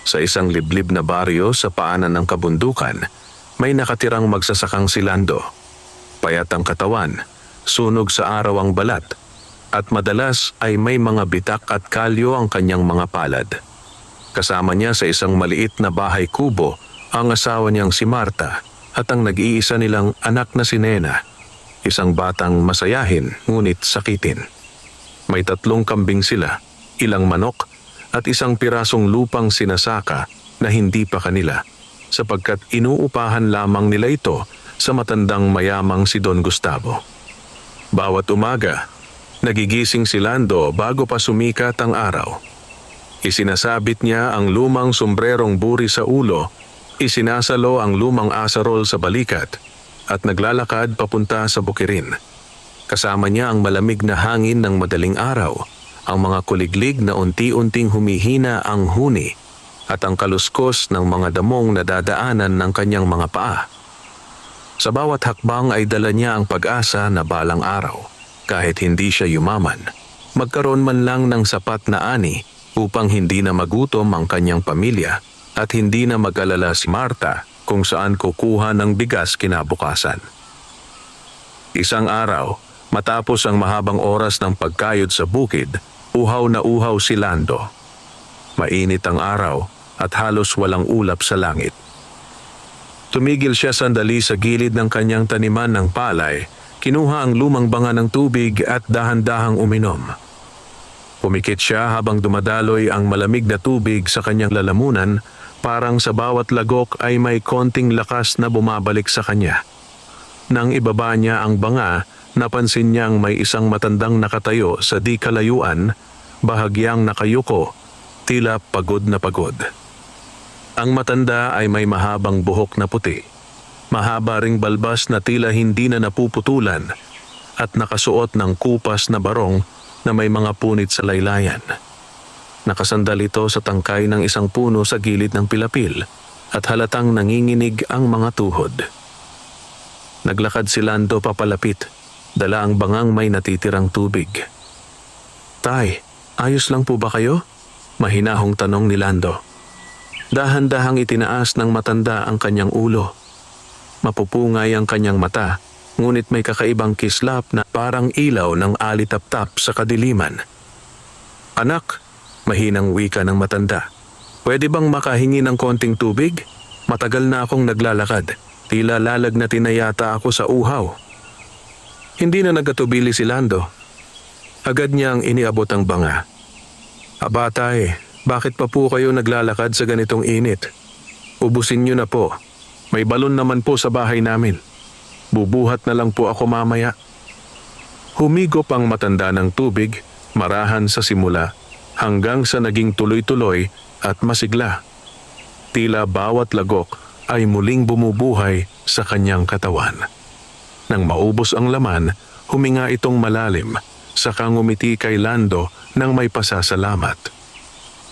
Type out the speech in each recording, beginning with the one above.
Sa isang liblib na baryo sa paanan ng kabundukan, may nakatirang magsasakang si Lando. Payat ang katawan, sunog sa araw ang balat, at madalas ay may mga bitak at kalyo ang kanyang mga palad. Kasama niya sa isang maliit na bahay kubo ang asawa niyang si Marta at ang nag-iisa nilang anak na si Nena, isang batang masayahin ngunit sakitin. May 3 kambing sila, ilang manok at isang pirasong lupang sinasaka na hindi pa kanila sapagkat inuupahan lamang nila ito sa matandang mayamang si Don Gustavo. Bawat umaga, nagigising si Lando bago pa sumikat ang araw. Isinasabit niya ang lumang sombrerong buri sa ulo, isinasalo ang lumang asarol sa balikat at naglalakad papunta sa bukirin. Kasama niya ang malamig na hangin ng madaling araw, ang mga kuliglig na unti-unting humihina ang huni at ang kaluskos ng mga damong nadadaanan ng kanyang mga paa. Sa bawat hakbang ay dala niya ang pag-asa na balang araw, kahit hindi siya yumaman, magkaroon man lang ng sapat na ani upang hindi na magutom ang kanyang pamilya at hindi na mag-alala si Marta kung saan kukuha ng bigas kinabukasan. Isang araw, matapos ang mahabang oras ng pagkayod sa bukid, uhaw na uhaw si Lando. Mainit ang araw at halos walang ulap sa langit. Tumigil siya sandali sa gilid ng kanyang taniman ng palay, kinuha ang lumang banga ng tubig at dahan-dahang uminom. Pumikit siya habang dumadaloy ang malamig na tubig sa kanyang lalamunan, parang sa bawat lagok ay may konting lakas na bumabalik sa kanya. Nang ibaba niya ang banga, napansin niyang may isang matandang nakatayo sa di kalayuan, bahagyang nakayuko, tila pagod na pagod. Ang matanda ay may mahabang buhok na puti, mahaba ring balbas na tila hindi na napuputulan, at nakasuot ng kupas na barong na may mga punit sa laylayan. Nakasandal ito sa tangkay ng isang puno sa gilid ng pilapil at halatang nanginginig ang mga tuhod. Naglakad si Lando papalapit, dala ang bangang may natitirang tubig. "Tay, ayos lang po ba kayo?" Mahinahong tanong ni Lando. Dahan-dahang itinaas ng matanda ang kanyang ulo. Mapupungay ang kanyang mata, ngunit may kakaibang kislap na parang ilaw ng alitap-tap sa kadiliman. "Anak," mahinang wika ng matanda, "pwede bang makahingi ng konting tubig? Matagal na akong naglalakad. Tila lalagnatin na yata ako sa uhaw." Hindi na nagatubili si Lando. Agad niyang iniabot ang banga. "Aba tay, bakit pa po kayo naglalakad sa ganitong init? Ubusin niyo na po. May balon naman po sa bahay namin. Bubuhat na lang po ako mamaya." Humigop ang matanda ng tubig, marahan sa simula, hanggang sa naging tuloy-tuloy at masigla. Tila bawat lagok ay muling bumubuhay sa kanyang katawan. Nang maubos ang laman, huminga itong malalim, saka ngumiti kay Lando nang may pasasalamat.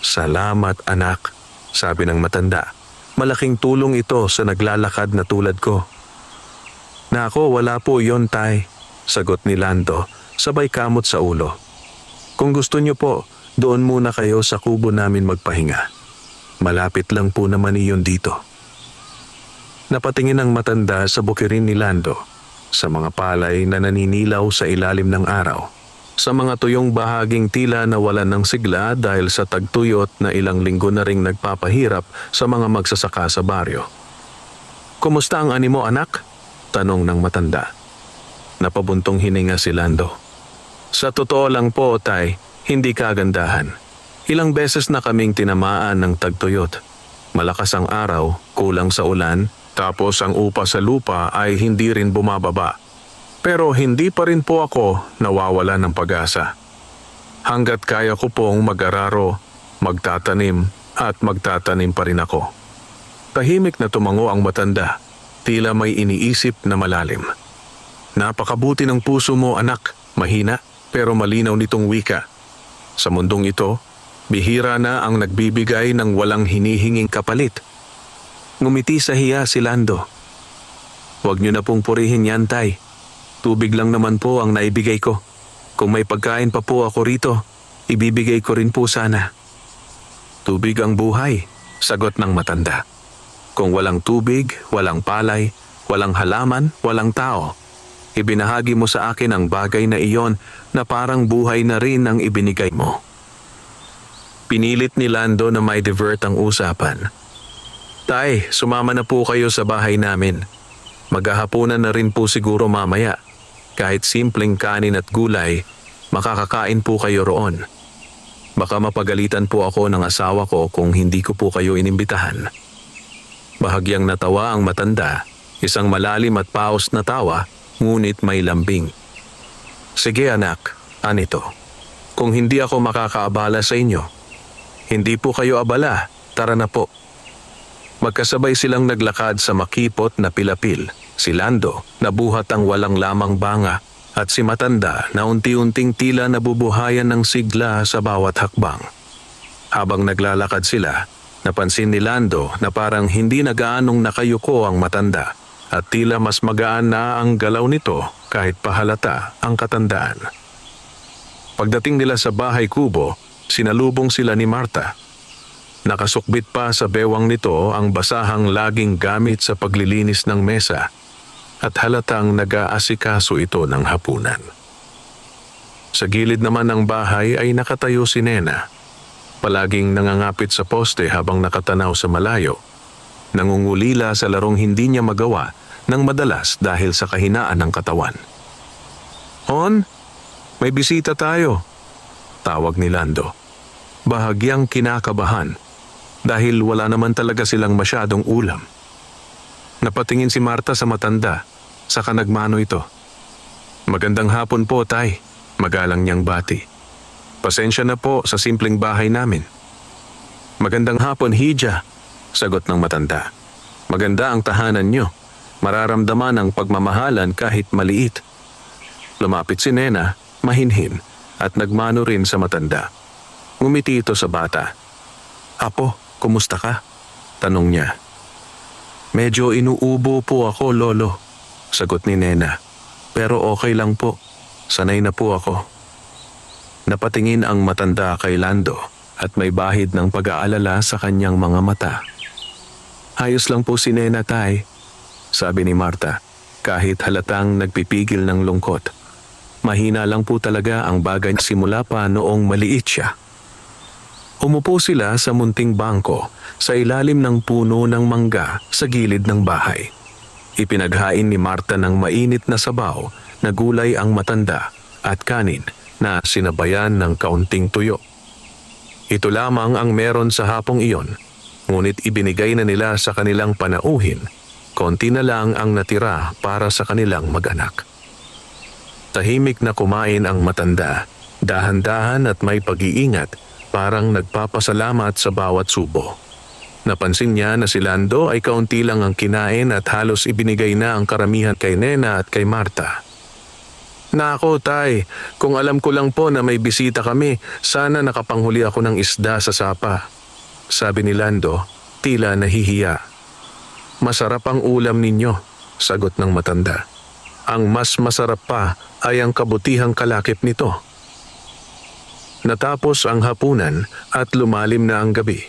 "Salamat anak," sabi ng matanda. "Malaking tulong ito sa naglalakad na tulad ko." "Nako, wala po yon tay," sagot ni Lando, sabay kamot sa ulo. "Kung gusto niyo po, doon muna kayo sa kubo namin magpahinga. Malapit lang po naman iyon dito." Napatingin ang matanda sa bukirin ni Lando, sa mga palay na naninilaw sa ilalim ng araw, sa mga tuyong bahaging tila nawalan ng sigla dahil sa tagtuyot na ilang linggo na ring nagpapahirap sa mga magsasaka sa baryo. "Kumusta ang animo anak?" tanong ng matanda. Napabuntong hininga si Lando. "Sa totoo lang po tay, hindi kagandahan. Ilang beses na kaming tinamaan ng tagtuyot. Malakas ang araw, kulang sa ulan, tapos ang upa sa lupa ay hindi rin bumababa. Pero hindi pa rin po ako nawawala ng pag-asa. Hanggat kaya ko pong mag-araro, magtatanim at magtatanim pa rin ako." Tahimik na tumango ang matanda, tila may iniisip na malalim. "Napakabuti ng puso mo anak," mahina pero malinaw nitong wika. "Sa mundong ito, bihira na ang nagbibigay ng walang hinihinging kapalit." Ngumiti sa hiya si Lando. "Huwag niyo na pong purihin yan tay. Tubig lang naman po ang naibigay ko. Kung may pagkain pa po ako rito, ibibigay ko rin po sana." "Tubig ang buhay. Sagot ng matanda. Kung walang tubig, walang palay, walang halaman, walang tao, ibinahagi mo sa akin ang bagay na iyon na parang buhay na rin ang ibinigay mo. Pinilit ni Lando na may divert ang usapan. Tay, sumama na po kayo sa bahay namin. Maghahapunan na rin po siguro mamaya. Kahit simpleng kanin at gulay, makakakain po kayo roon. Baka mapagalitan po ako ng asawa ko kung hindi ko po kayo inimbitahan. Bahagyang natawa ang matanda, isang malalim at paos na tawa, ngunit may lambing. Sige anak, anito. Kung hindi ako makakaabala sa inyo, hindi po kayo abala, tara na po. Magkasabay silang naglakad sa makipot na pilapil. Si Lando, nabuhat ang walang lamang banga, at si matanda na unti-unting tila nabubuhayan ng sigla sa bawat hakbang. Habang naglalakad sila, napansin ni Lando na parang hindi na gaanong nakayuko ang matanda at tila mas magaan na ang galaw nito kahit pahalata ang katandaan. Pagdating nila sa bahay kubo, sinalubong sila ni Marta. Nakasukbit pa sa bewang nito ang basahang laging gamit sa paglilinis ng mesa at halatang nag-aasikaso ito ng hapunan. Sa gilid naman ng bahay ay nakatayo si Nena. Palaging nangangapit sa poste habang nakatanaw sa malayo. Nangungulila sa larong hindi niya magawa ng madalas dahil sa kahinaan ng katawan. "On, may bisita tayo," tawag ni Lando. Bahagyang kinakabahan dahil wala naman talaga silang masyadong ulam. Napatingin si Marta sa matanda, saka nagmano ito. "Magandang hapon po, tay," magalang niyang bati. "Pasensya na po sa simpleng bahay namin." "Magandang hapon, Hija," sagot ng matanda. "Maganda ang tahanan niyo. Mararamdaman ang pagmamahalan kahit maliit." Lumapit si Nena, mahinhin, at nagmano rin sa matanda. Ngumiti ito sa bata. "Apo, kumusta ka?" tanong niya. "Medyo inuubo po ako, Lolo," sagot ni Nena. "Pero okay lang po. Sanay na po ako." Napatingin ang matanda kay Lando at may bahid ng pag-aalala sa kanyang mga mata. "Ayos lang po si Nena, tay," sabi ni Marta, kahit halatang nagpipigil ng lungkot. Mahina lang po talaga ang bagay simula pa noong maliit siya. Umupo sila sa munting bangko sa ilalim ng puno ng mangga sa gilid ng bahay. Ipinaghain ni Marta ng mainit na sabaw na gulay ang matanda at kanin na sinabayan ng kaunting tuyo. Ito lamang ang meron sa hapong iyon, ngunit ibinigay na nila sa kanilang panauhin. Konti na lang ang natira para sa kanilang mag-anak. Tahimik na kumain ang matanda, dahan-dahan at may pag-iingat, parang nagpapasalamat sa bawat subo. Napansin niya na si Lando ay kaunti lang ang kinain at halos ibinigay na ang karamihan kay Nena at kay Marta. "Nako, tay, kung alam ko lang po na may bisita kami, sana nakapanghuli ako ng isda sa sapa," sabi ni Lando, tila nahihiya. "Masarap ang ulam ninyo," sagot ng matanda. "Ang mas masarap pa ay ang kabutihang kalakip nito." Natapos ang hapunan at lumalim na ang gabi.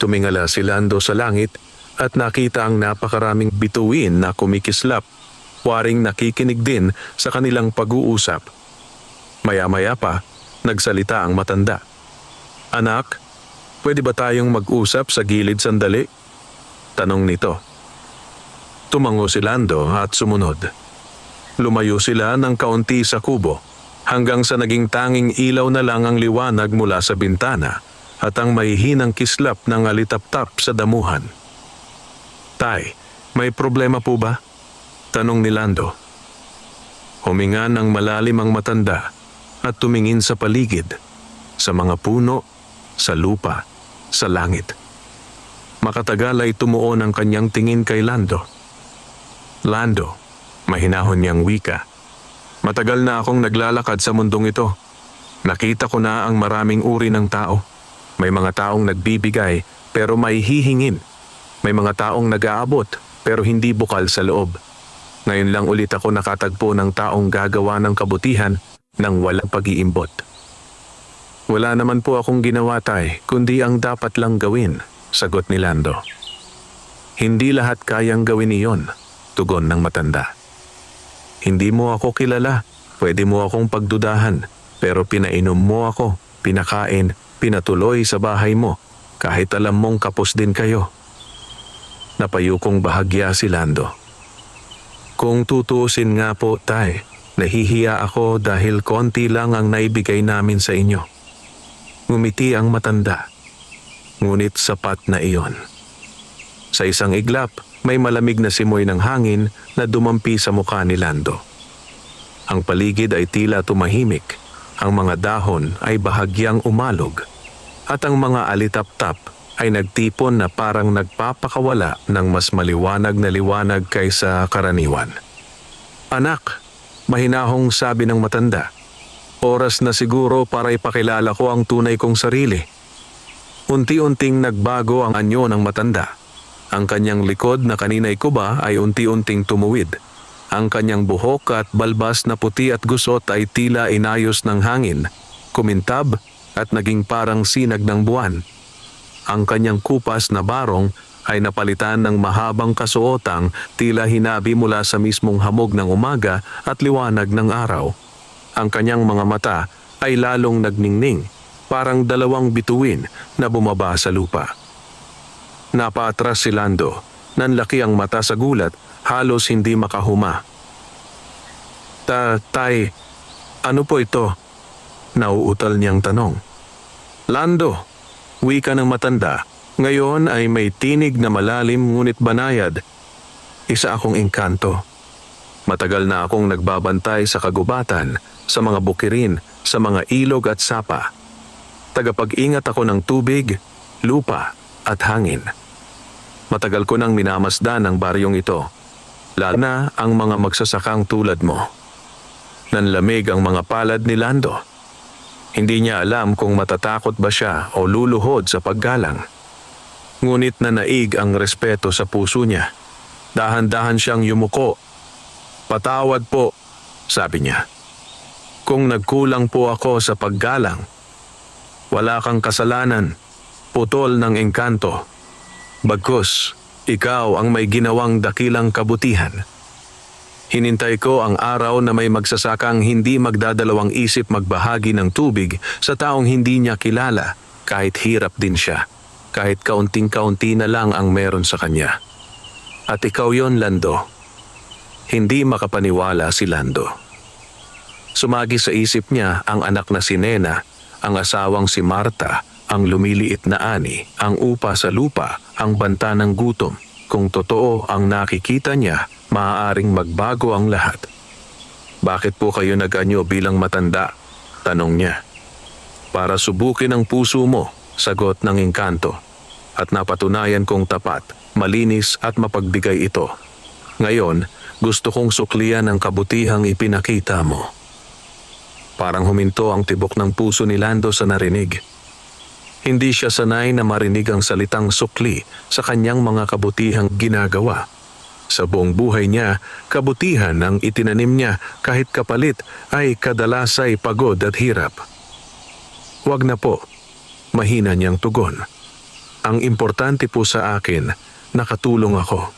Tumingala si Lando sa langit at nakita ang napakaraming bituin na kumikislap, waring nakikinig din sa kanilang pag-uusap. Maya-maya pa, nagsalita ang matanda. "Anak, pwede ba tayong mag-usap sa gilid sandali?" tanong nito. Tumango si Lando at sumunod. Lumayo sila ng kaunti sa kubo, hanggang sa naging tanging ilaw na lang ang liwanag mula sa bintana at ang mahihinang kislap ng alitaptap sa damuhan. "Tay, may problema po ba?" tanong ni Lando. Huminga ng malalim ang matanda at tumingin sa paligid, sa mga puno, sa lupa, sa langit. Makatagal ay tumuon ang kanyang tingin kay Lando. "Lando," mahinahon niyang wika, "matagal na akong naglalakad sa mundong ito. Nakita ko na ang maraming uri ng tao. May mga taong nagbibigay pero may hihingin. May mga taong nag-aabot pero hindi bukal sa loob. Ngayon lang ulit ako nakatagpo ng taong gagawa ng kabutihan ng walang pag-iimbot." "Wala naman po akong ginawa, tay, kundi ang dapat lang gawin," sagot ni Lando. Hindi lahat kayang gawin iyon, tugon ng matanda. Hindi mo ako kilala, pwede mo akong pagdudahan, pero pinainom mo ako, pinakain, pinatuloy sa bahay mo, kahit alam mong kapos din kayo. Napayukong bahagya si Lando. Kung tutuusin nga po, tay, nahihiya ako dahil konti lang ang naibigay namin sa inyo. Ngumiti ang matanda. Ngunit sapat na iyon. Sa isang iglap, may malamig na simoy ng hangin na dumampi sa mukha ni Lando. Ang paligid ay tila tumahimik, ang mga dahon ay bahagyang umalog, at ang mga alitap-tap ay nagtipon na parang nagpapakawala ng mas maliwanag na liwanag kaysa karaniwan. Anak, mahinahong sabi ng matanda, oras na siguro para ipakilala ko ang tunay kong sarili. Unti-unting nagbago ang anyo ng matanda. Ang kanyang likod na kanina'y kuba ay unti-unting tumuwid. Ang kanyang buhok at balbas na puti at gusot ay tila inayos ng hangin, kumintab at naging parang sinag ng buwan. Ang kanyang kupas na barong ay napalitan ng mahabang kasuotang tila hinabi mula sa mismong hamog ng umaga at liwanag ng araw. Ang kanyang mga mata ay lalong nagningning, parang dalawang bituin na bumaba sa lupa. Napaatras si Lando, nanlaki ang mata sa gulat, halos hindi makahuma. Tay, ano po ito? Nauutal niyang tanong. Lando, wika ng matanda, ngayon ay may tinig na malalim ngunit banayad. Isa akong engkanto. Matagal na akong nagbabantay sa kagubatan, sa mga bukirin, sa mga ilog at sapa. Tagapag-ingat ako ng tubig, lupa at hangin. Matagal ko nang minamasdan ang baryong ito, lalo na ang mga magsasakang tulad mo. Nanlamig ang mga palad ni Lando. Hindi niya alam kung matatakot ba siya o luluhod sa paggalang. Ngunit nanaig ang respeto sa puso niya. Dahan-dahan siyang yumuko. Patawad po, sabi niya. Kung nagkulang po ako sa paggalang, wala kang kasalanan, putol ng engkanto. Bagkus, ikaw ang may ginawang dakilang kabutihan. Hinintay ko ang araw na may magsasakang hindi magdadalawang isip magbahagi ng tubig sa taong hindi niya kilala, kahit hirap din siya, kahit kaunting-kaunti na lang ang meron sa kanya. At ikaw yon, Lando. Hindi makapaniwala si Lando. Sumagi sa isip niya ang anak na si Nena, ang asawang si Marta, ang lumiliit na ani, ang upa sa lupa, ang banta ng gutom. Kung totoo ang nakikita niya, maaaring magbago ang lahat. Bakit po kayo nag-anyo bilang matanda? Tanong niya. Para subukin ang puso mo, sagot ng engkanto. At napatunayan kong tapat, malinis at mapagbigay ito. Ngayon, gusto kong suklian ang kabutihang ipinakita mo. Parang huminto ang tibok ng puso ni Lando sa narinig. Hindi siya sanay na marinig ang salitang sukli sa kanyang mga kabutihang ginagawa. Sa buong buhay niya, kabutihan ang itinanim niya kahit kapalit ay kadalasay pagod at hirap. Wag na po, mahina niyang tugon. Ang importante po sa akin, nakatulong ako.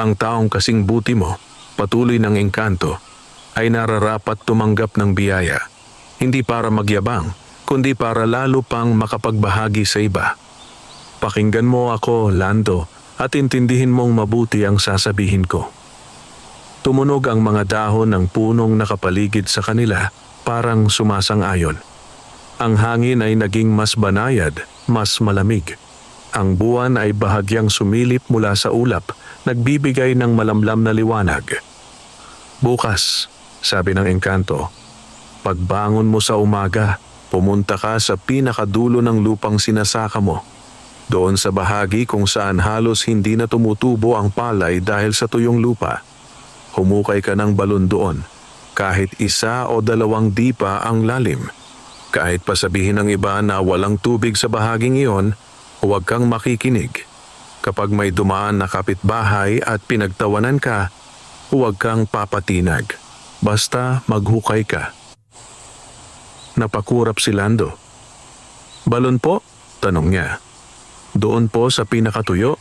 Ang taong kasing buti mo, patuloy ng engkanto, ay nararapat tumanggap ng biyaya, hindi para magyabang, kundi para lalo pang makapagbahagi sa iba. Pakinggan mo ako, Lando, at intindihin mong mabuti ang sasabihin ko. Tumunog ang mga dahon ng punong nakapaligid sa kanila, parang sumasang-ayon. Ang hangin ay naging mas banayad, mas malamig. Ang buwan ay bahagyang sumilip mula sa ulap, nagbibigay ng malamlam na liwanag. Bukas, sabi ng engkanto, pagbangon mo sa umaga, pumunta ka sa pinakadulo ng lupang sinasaka mo. Doon sa bahagi kung saan halos hindi na tumutubo ang palay dahil sa tuyong lupa. Humukay ka ng balon doon, kahit isa o dalawang dipa ang lalim. Kahit pa sabihin ng iba na walang tubig sa bahaging iyon, huwag kang makikinig. Kapag may dumaan na kapitbahay at pinagtawanan ka, huwag kang papatinag. Basta maghukay ka. Napakurap si Lando. Balon po? Tanong niya. Doon po sa pinakatuyo,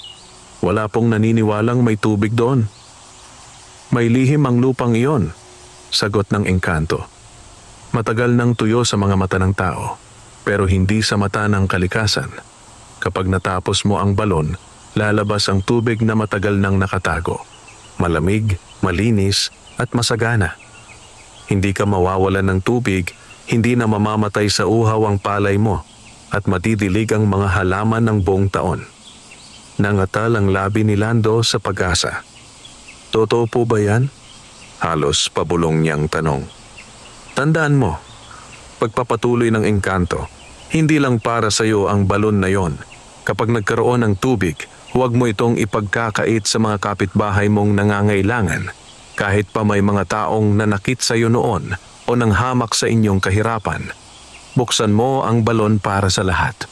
wala pong naniniwalang may tubig doon. May lihim ang lupang iyon, sagot ng engkanto. Matagal nang tuyo sa mga mata ng tao, pero hindi sa mata ng kalikasan. Kapag natapos mo ang balon, lalabas ang tubig na matagal nang nakatago. Malamig, malinis, at masagana. Hindi ka mawawalan ng tubig, hindi na mamamatay sa uhaw ang palay mo, at madidilig ang mga halaman ng buong taon. Nangatal ang labi ni Lando sa pag-asa. Totoo po ba yan? Halos pabulong niyang tanong. Tandaan mo, pagpapatuloy ng engkanto, hindi lang para sa iyo ang balon na yon. Kapag nagkaroon ng tubig, huwag mo itong ipagkakait sa mga kapitbahay mong nangangailangan, kahit pa may mga taong nanakit sa iyo noon o nanghamak sa inyong kahirapan. Buksan mo ang balon para sa lahat.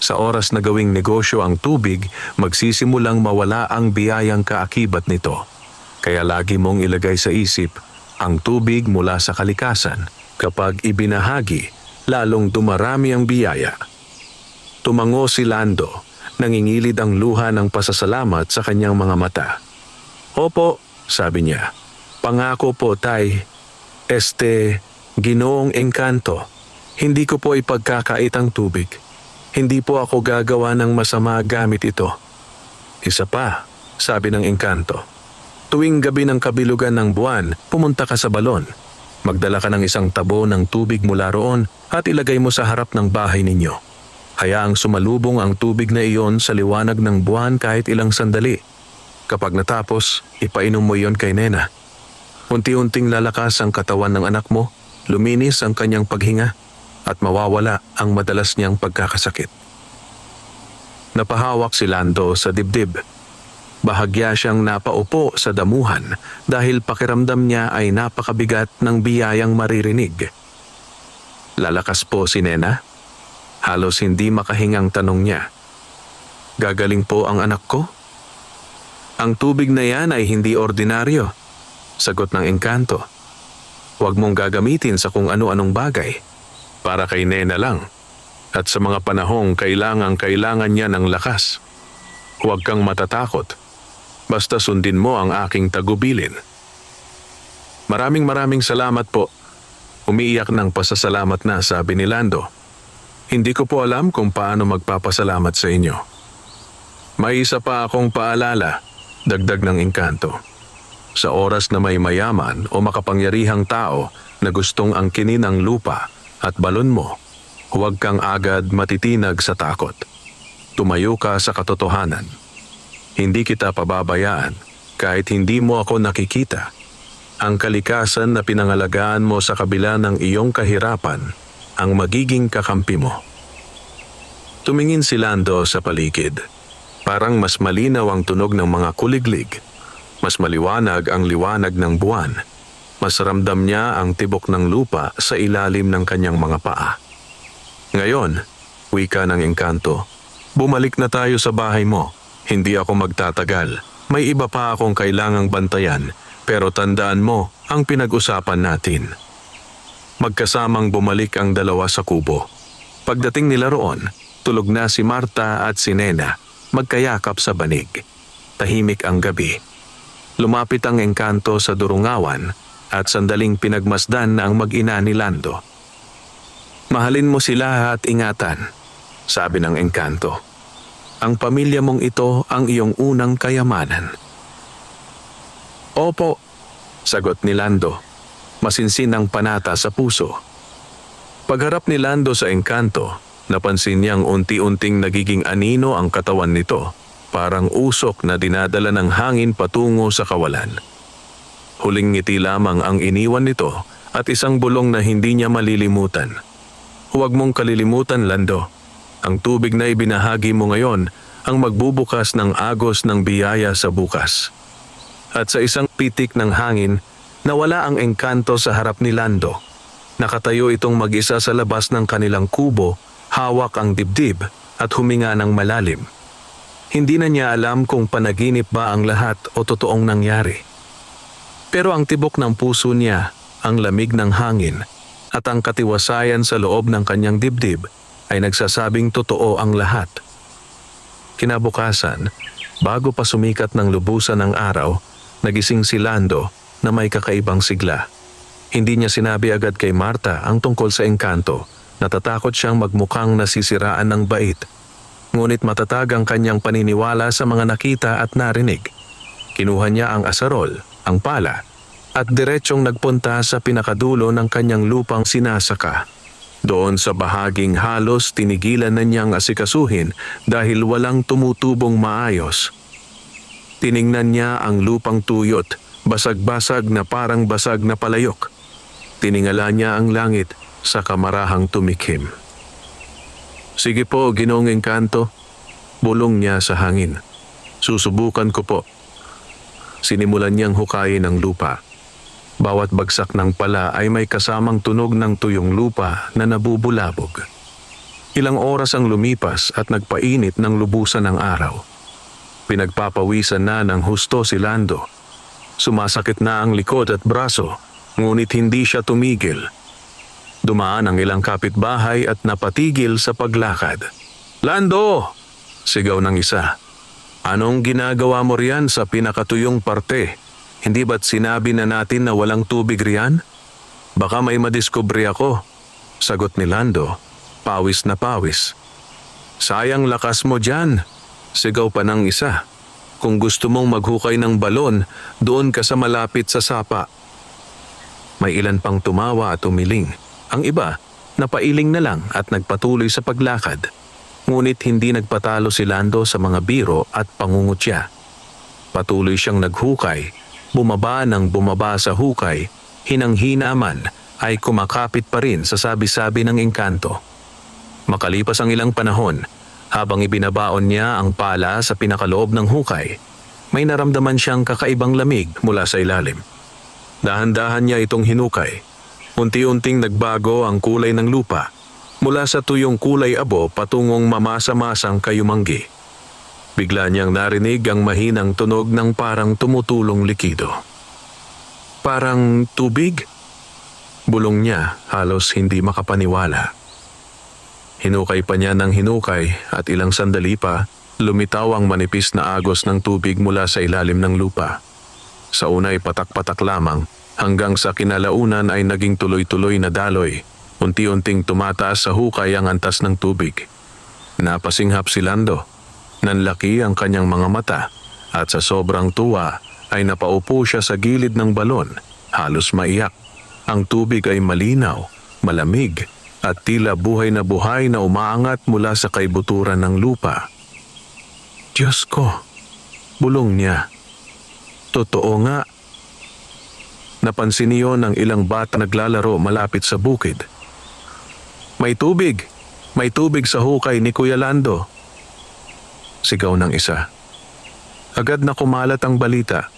Sa oras na gawing negosyo ang tubig, magsisimulang mawala ang biyayang kaakibat nito. Kaya lagi mong ilagay sa isip, ang tubig mula sa kalikasan, kapag ibinahagi, lalong dumarami ang biyaya. Tumango si Lando, nangingilid ang luha ng pasasalamat sa kanyang mga mata. Opo, sabi niya, pangako po tay, Ginoong engkanto, hindi ko po ipagkakait ang tubig. Hindi po ako gagawa ng masama gamit ito. Isa pa, sabi ng engkanto, tuwing gabi ng kabilugan ng buwan, pumunta ka sa balon. Magdala ka ng isang tabo ng tubig mula roon at ilagay mo sa harap ng bahay ninyo. Hayaang sumalubong ang tubig na iyon sa liwanag ng buwan kahit ilang sandali. Kapag natapos, ipainom mo iyon kay Nena. Unti-unting lalakas ang katawan ng anak mo, luminis ang kanyang paghinga, at mawawala ang madalas niyang pagkakasakit. Napahawak si Lando sa dibdib. Bahagya siyang napaupo sa damuhan dahil pakiramdam niya ay napakabigat ng biyayang maririnig. Lalakas po si Nena? Halos hindi makahingang tanong niya. Gagaling po ang anak ko? Ang tubig na yan ay hindi ordinaryo, sagot ng engkanto. Huwag mong gagamitin sa kung ano-anong bagay. Para kay Nena lang. At sa mga panahong kailangan niya ng lakas. Huwag kang matatakot. Basta sundin mo ang aking tagubilin. Maraming salamat po. Umiiyak ng pasasalamat na, sabi ni Lando. Hindi ko po alam kung paano magpapasalamat sa inyo. May isa pa akong paalala, dagdag ng engkanto. Sa oras na may mayaman o makapangyarihang tao na gustong angkinin ang lupa at balon mo, huwag kang agad matitinag sa takot. Tumayo ka sa katotohanan. Hindi kita pababayaan kahit hindi mo ako nakikita. Ang kalikasan na pinangalagaan mo sa kabila ng iyong kahirapan ang magiging kakampi mo. Tumingin si Lando sa paligid. Parang mas malinaw ang tunog ng mga kuliglig. Mas maliwanag ang liwanag ng buwan. Mas ramdam niya ang tibok ng lupa sa ilalim ng kanyang mga paa. Ngayon, wika ng engkanto, bumalik na tayo sa bahay mo. Hindi ako magtatagal. May iba pa akong kailangang bantayan, pero tandaan mo ang pinag-usapan natin. Magkasamang bumalik ang dalawa sa kubo. Pagdating nila roon, tulog na si Marta at si Nena, magkayakap sa banig. Tahimik ang gabi. Lumapit ang engkanto sa durungawan at sandaling pinagmasdan na ang mag-ina ni Lando. Mahalin mo sila at ingatan, sabi ng engkanto. Ang pamilya mong ito ang iyong unang kayamanan. Opo, sagot ni Lando. Masinsin ang panata sa puso. Pagharap ni Lando sa engkanto, napansin niyang unti-unting nagiging anino ang katawan nito, parang usok na dinadala ng hangin patungo sa kawalan. Huling ngiti lamang ang iniwan nito at isang bulong na hindi niya malilimutan. Huwag mong kalilimutan, Lando. Ang tubig na ibinahagi mo ngayon ang magbubukas ng agos ng biyaya sa bukas. At sa isang pitik ng hangin, nawala ang engkanto sa harap ni Lando. Nakatayo itong mag-isa sa labas ng kanilang kubo, hawak ang dibdib at huminga ng malalim. Hindi na niya alam kung panaginip ba ang lahat o totoong nangyari. Pero ang tibok ng puso niya, ang lamig ng hangin, at ang katiwasayan sa loob ng kanyang dibdib ay nagsasabing totoo ang lahat. Kinabukasan, bago pa sumikat ng lubusan ng araw, nagising si Lando na may kakaibang sigla. Hindi niya sinabi agad kay Marta ang tungkol sa engkanto. Natatakot siyang magmukhang nasisiraan ng bait. Ngunit matatag ang kanyang paniniwala sa mga nakita at narinig. Kinuha niya ang asarol, ang pala, at diretsyong nagpunta sa pinakadulo ng kanyang lupang sinasaka. Doon sa bahaging halos tinigilan na niyang asikasuhin dahil walang tumutubong maayos. Tiningnan niya ang lupang tuyot, basag-basag na parang basag na palayok. Tiningala niya ang langit sa kamarahang tumikhim. "Sige po, Ginoong Engkanto," bulong niya sa hangin. "Susubukan ko po." Sinimulan niyang hukayin ang lupa. Bawat bagsak ng pala ay may kasamang tunog ng tuyong lupa na nabubulabog. Ilang oras ang lumipas at nagpainit ng lubusan ng araw. Pinagpapawisan na ng husto si Lando. Sumasakit na ang likod at braso, ngunit hindi siya tumigil. Dumaan ang ilang kapitbahay at napatigil sa paglakad. "Lando!" sigaw ng isa. "Anong ginagawa mo riyan sa pinakatuyong parte? Hindi ba't sinabi na natin na walang tubig riyan?" "Baka may madiskubre ako," sagot ni Lando, pawis na pawis. "Sayang lakas mo dyan," sigaw pa ng isa. "Kung gusto mong maghukay ng balon, doon ka sa malapit sa sapa." May ilan pang tumawa at umiling. Ang iba, napailing na lang at nagpatuloy sa paglakad. Ngunit hindi nagpatalo si Lando sa mga biro at pangungutya. Patuloy siyang naghukay, bumaba ng bumaba sa hukay, hinang-hina man ay kumakapit pa rin sa sabi-sabi ng engkanto. Makalipas ang ilang panahon, habang ibinabaon niya ang pala sa pinakaloob ng hukay, may naramdaman siyang kakaibang lamig mula sa ilalim. Dahan-dahan niya itong hinukay. Unti-unting nagbago ang kulay ng lupa, mula sa tuyong kulay abo patungong mamasa-masang kayumanggi. Bigla niyang narinig ang mahinang tunog ng parang tumutulong likido. "Parang tubig?" bulong niya, halos hindi makapaniwala. Hinukay pa niya ng hinukay at ilang sandali pa, lumitaw ang manipis na agos ng tubig mula sa ilalim ng lupa. Sa una ay patak-patak lamang, hanggang sa kinalaunan ay naging tuloy-tuloy na daloy. Unti-unting tumataas sa hukay ang antas ng tubig. Napasinghap si Lando. Nanlaki ang kanyang mga mata at sa sobrang tuwa ay napaupo siya sa gilid ng balon, halos maiyak. Ang tubig ay malinaw, malamig at tila buhay na umaangat mula sa kaibuturan ng lupa. "Diyos ko," bulong niya. Totoo nga. Napansin niyo ng ilang bata naglalaro malapit sa bukid. May tubig sa hukay ni Kuya Lando," sigaw ng isa. Agad na kumalat ang balita.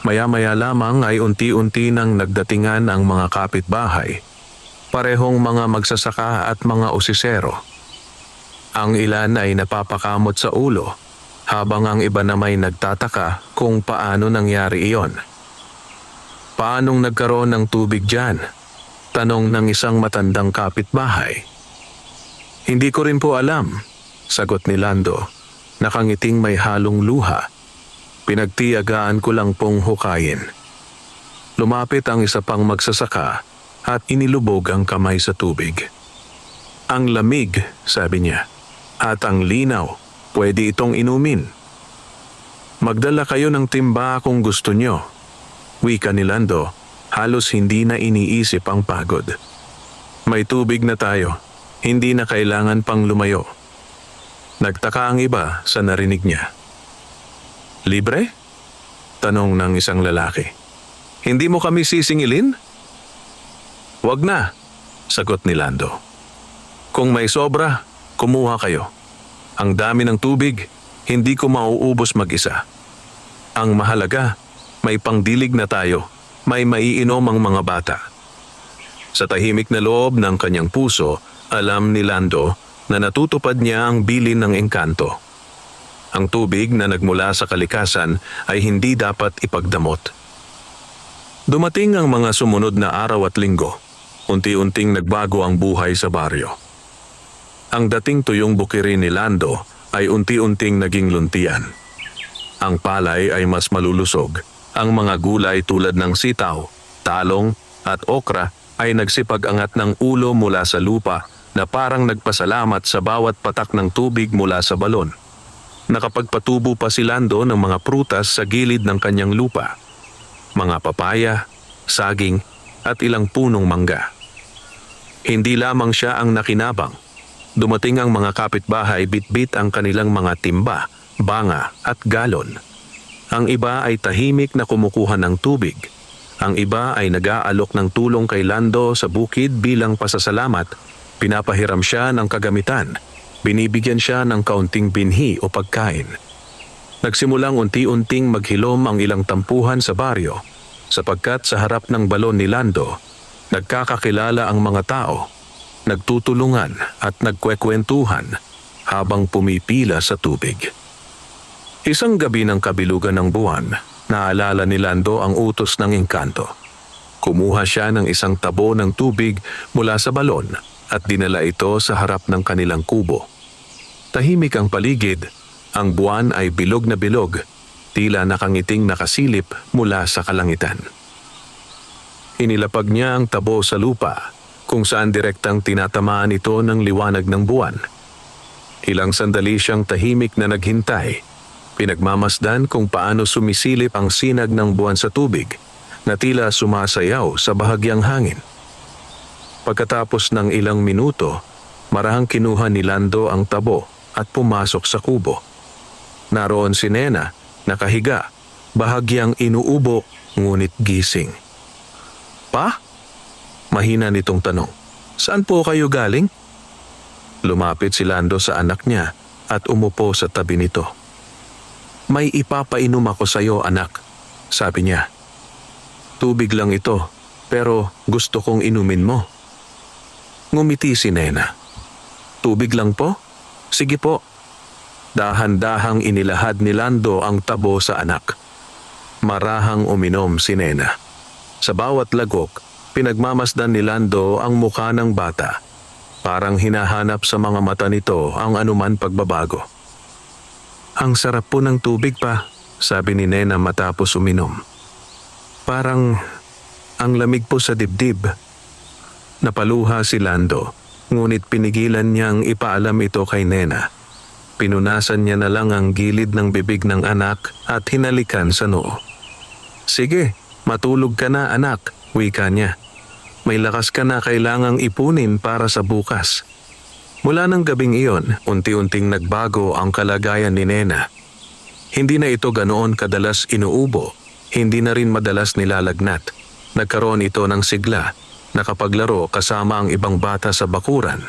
Maya-maya lamang ay unti-unti nang nagdatingan ang mga kapitbahay, parehong mga magsasaka at mga usisero. Ang ilan ay napapakamot sa ulo, habang ang iba na may nagtataka kung paano nangyari iyon. "Paanong nagkaroon ng tubig dyan?" tanong ng isang matandang kapitbahay. "Hindi ko rin po alam," sagot ni Lando, nakangiting may halong luha. "Pinagtiyagaan ko lang pong hukayin." Lumapit ang isa pang magsasaka at inilubog ang kamay sa tubig. "Ang lamig," sabi niya, "at ang linaw. Pwede itong inumin." "Magdala kayo ng timba kung gusto nyo," wika ni Lando, halos hindi na iniisip ang pagod. "May tubig na tayo, hindi na kailangan pang lumayo." Nagtaka ang iba sa narinig niya. "Libre?" tanong ng isang lalaki. "Hindi mo kami sisingilin?" "Wag na," sagot ni Lando. "Kung may sobra, kumuha kayo. Ang dami ng tubig, hindi ko mauubos mag-isa. Ang mahalaga, may pangdilig na tayo, may maiinom ang mga bata." Sa tahimik na loob ng kanyang puso, alam ni Lando na natutupad niya ang bilin ng engkanto. Ang tubig na nagmula sa kalikasan ay hindi dapat ipagdamot. Dumating ang mga sumunod na araw at linggo. Unti-unting nagbago ang buhay sa baryo. Ang dating tuyong bukirin ni Lando ay unti-unting naging luntian. Ang palay ay mas malulusog. Ang mga gulay tulad ng sitaw, talong at okra ay nagsipag-angat ng ulo mula sa lupa na parang nagpasalamat sa bawat patak ng tubig mula sa balon. Nakapagpatubo pa si Lando ng mga prutas sa gilid ng kanyang lupa. Mga papaya, saging at ilang punong mangga. Hindi lamang siya ang nakinabang. Dumating ang mga kapitbahay bitbit ang kanilang mga timba, banga at galon. Ang iba ay tahimik na kumukuha ng tubig. Ang iba ay nag-aalok ng tulong kay Lando sa bukid bilang pasasalamat. Pinapahiram siya ng kagamitan. Binibigyan siya ng kaunting binhi o pagkain. Nagsimulang unti-unting maghilom ang ilang tampuhan sa baryo sapagkat sa harap ng balon ni Lando, nagkakakilala ang mga tao, nagtutulungan at nagkwekwentuhan habang pumipila sa tubig. Isang gabi ng kabilugan ng buwan, naalala ni Lando ang utos ng engkanto. Kumuha siya ng isang tabo ng tubig mula sa balon at dinala ito sa harap ng kanilang kubo. Tahimik ang paligid, ang buwan ay bilog na bilog, tila nakangiting nakasilip mula sa kalangitan. Inilapag niya ang tabo sa lupa, kung saan direktang tinatamaan ito ng liwanag ng buwan. Ilang sandali siyang tahimik na naghintay, pinagmamasdan kung paano sumisilip ang sinag ng buwan sa tubig na tila sumasayaw sa bahagyang hangin. Pagkatapos ng ilang minuto, marahang kinuha ni Lando ang tabo at pumasok sa kubo. Naroon si Nena, nakahiga, bahagyang inuubo ngunit gising. Pa? Mahina nitong tanong. Saan po kayo galing? Lumapit si Lando sa anak niya at umupo sa tabi nito. May ipapainom ako sa iyo, anak, sabi niya. Tubig lang ito, pero gusto kong inumin mo. Ngumiti si Nena. Tubig lang po? Sige po. Dahan-dahang inilahad ni Lando ang tabo sa anak. Marahang uminom si Nena. Sa bawat lagok, pinagmamasdan ni Lando ang mukha ng bata. Parang hinahanap sa mga mata nito ang anuman pagbabago. Ang sarap po ng tubig pa, sabi ni Nena matapos uminom. Parang ang lamig po sa dibdib. Napaluha si Lando, ngunit pinigilan niyang ipaalam ito kay Nena. Pinunasan niya na lang ang gilid ng bibig ng anak at hinalikan sa noo. Sige, matulog ka na anak, wika niya. May lakas ka na kailangang ipunin para sa bukas. Mula ng gabing iyon, unti-unting nagbago ang kalagayan ni Nena. Hindi na ito ganoon kadalas inuubo, hindi na rin madalas nilalagnat. Nagkaroon ito ng sigla, nakapaglaro kasama ang ibang bata sa bakuran,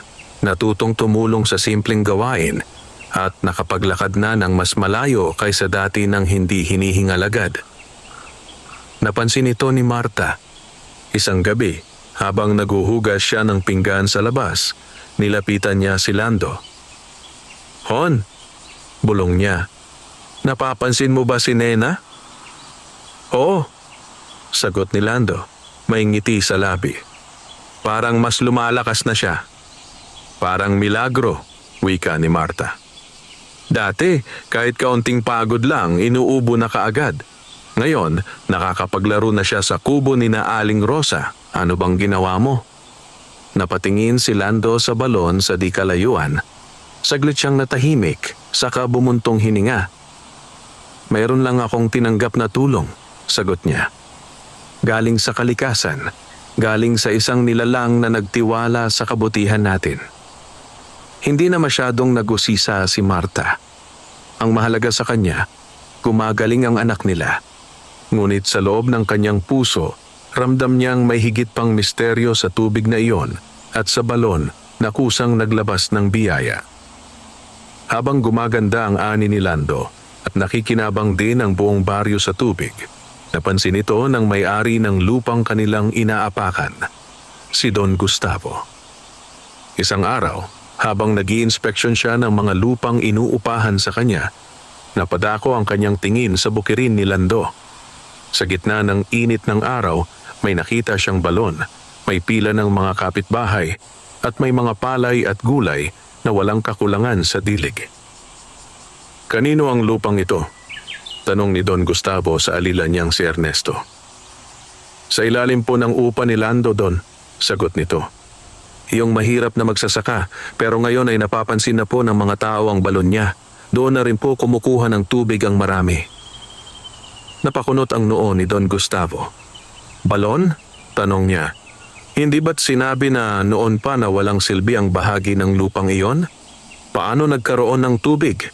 natutong tumulong sa simpleng gawain, at nakapaglakad na ng mas malayo kaysa dati nang hindi hinihingal agad. Napansin ito ni Marta. Isang gabi, habang naguhugas siya ng pinggan sa labas, nilapitan niya si Lando. Hon, bulong niya. Napapansin mo ba si Nena? Oo, sagot ni Lando. May ngiti sa labi. Parang mas lumalakas na siya. Parang milagro, wika ni Marta. Dati, kahit kaunting pagod lang, inuubo na kaagad. Ngayon, nakakapaglaro na siya sa kubo ni na Aling Rosa. Ano bang ginawa mo? Napatingin si Lando sa balon sa di kalayuan. Saglit siyang natahimik, saka bumuntong hininga. Mayroon lang akong tinanggap na tulong, sagot niya. Galing sa kalikasan, galing sa isang nilalang na nagtiwala sa kabutihan natin. Hindi na masyadong nag-usisa si Marta. Ang mahalaga sa kanya, gumagaling ang anak nila. Ngunit sa loob ng kanyang puso, ramdam niyang may higit pang misteryo sa tubig na iyon at sa balon na kusang naglabas ng biyaya. Habang gumaganda ang ani ni Lando at nakikinabang din ang buong baryo sa tubig, napansin ito ng may-ari ng lupang kanilang inaapakan, si Don Gustavo. Isang araw, habang nag-i-inspeksyon siya ng mga lupang inuupahan sa kanya, napadako ang kanyang tingin sa bukirin ni Lando. Sa gitna ng init ng araw, may nakita siyang balon, may pila ng mga kapitbahay, at may mga palay at gulay na walang kakulangan sa dilig. Kanino ang lupang ito? Tanong ni Don Gustavo sa alila niyang si Ernesto. Sa ilalim po ng upa ni Lando, Don, sagot nito. Iyong mahirap na magsasaka, pero ngayon ay napapansin na po ng mga tao ang balon niya. Doon na rin po kumukuha ng tubig ang marami. Napakunot ang noo ni Don Gustavo. Balon? Tanong niya. Hindi ba't sinabi na noon pa na walang silbi ang bahagi ng lupang iyon? Paano nagkaroon ng tubig?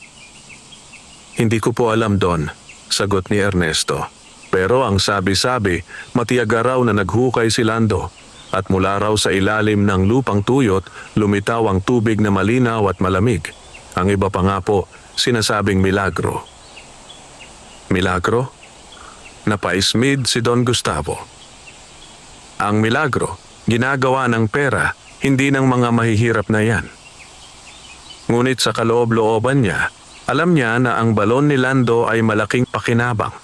Hindi ko po alam, Don, sagot ni Ernesto. Pero ang sabi-sabi, matiyaga raw na naghukay si Lando at mula raw sa ilalim ng lupang tuyot, lumitaw ang tubig na malinaw at malamig. Ang iba pa nga po, sinasabing milagro. Milagro? Napaismid si Don Gustavo. Ang milagro, ginagawa ng pera, hindi ng mga mahihirap na yan. Ngunit sa kaloob-looban niya, alam niya na ang balon ni Lando ay malaking pakinabang.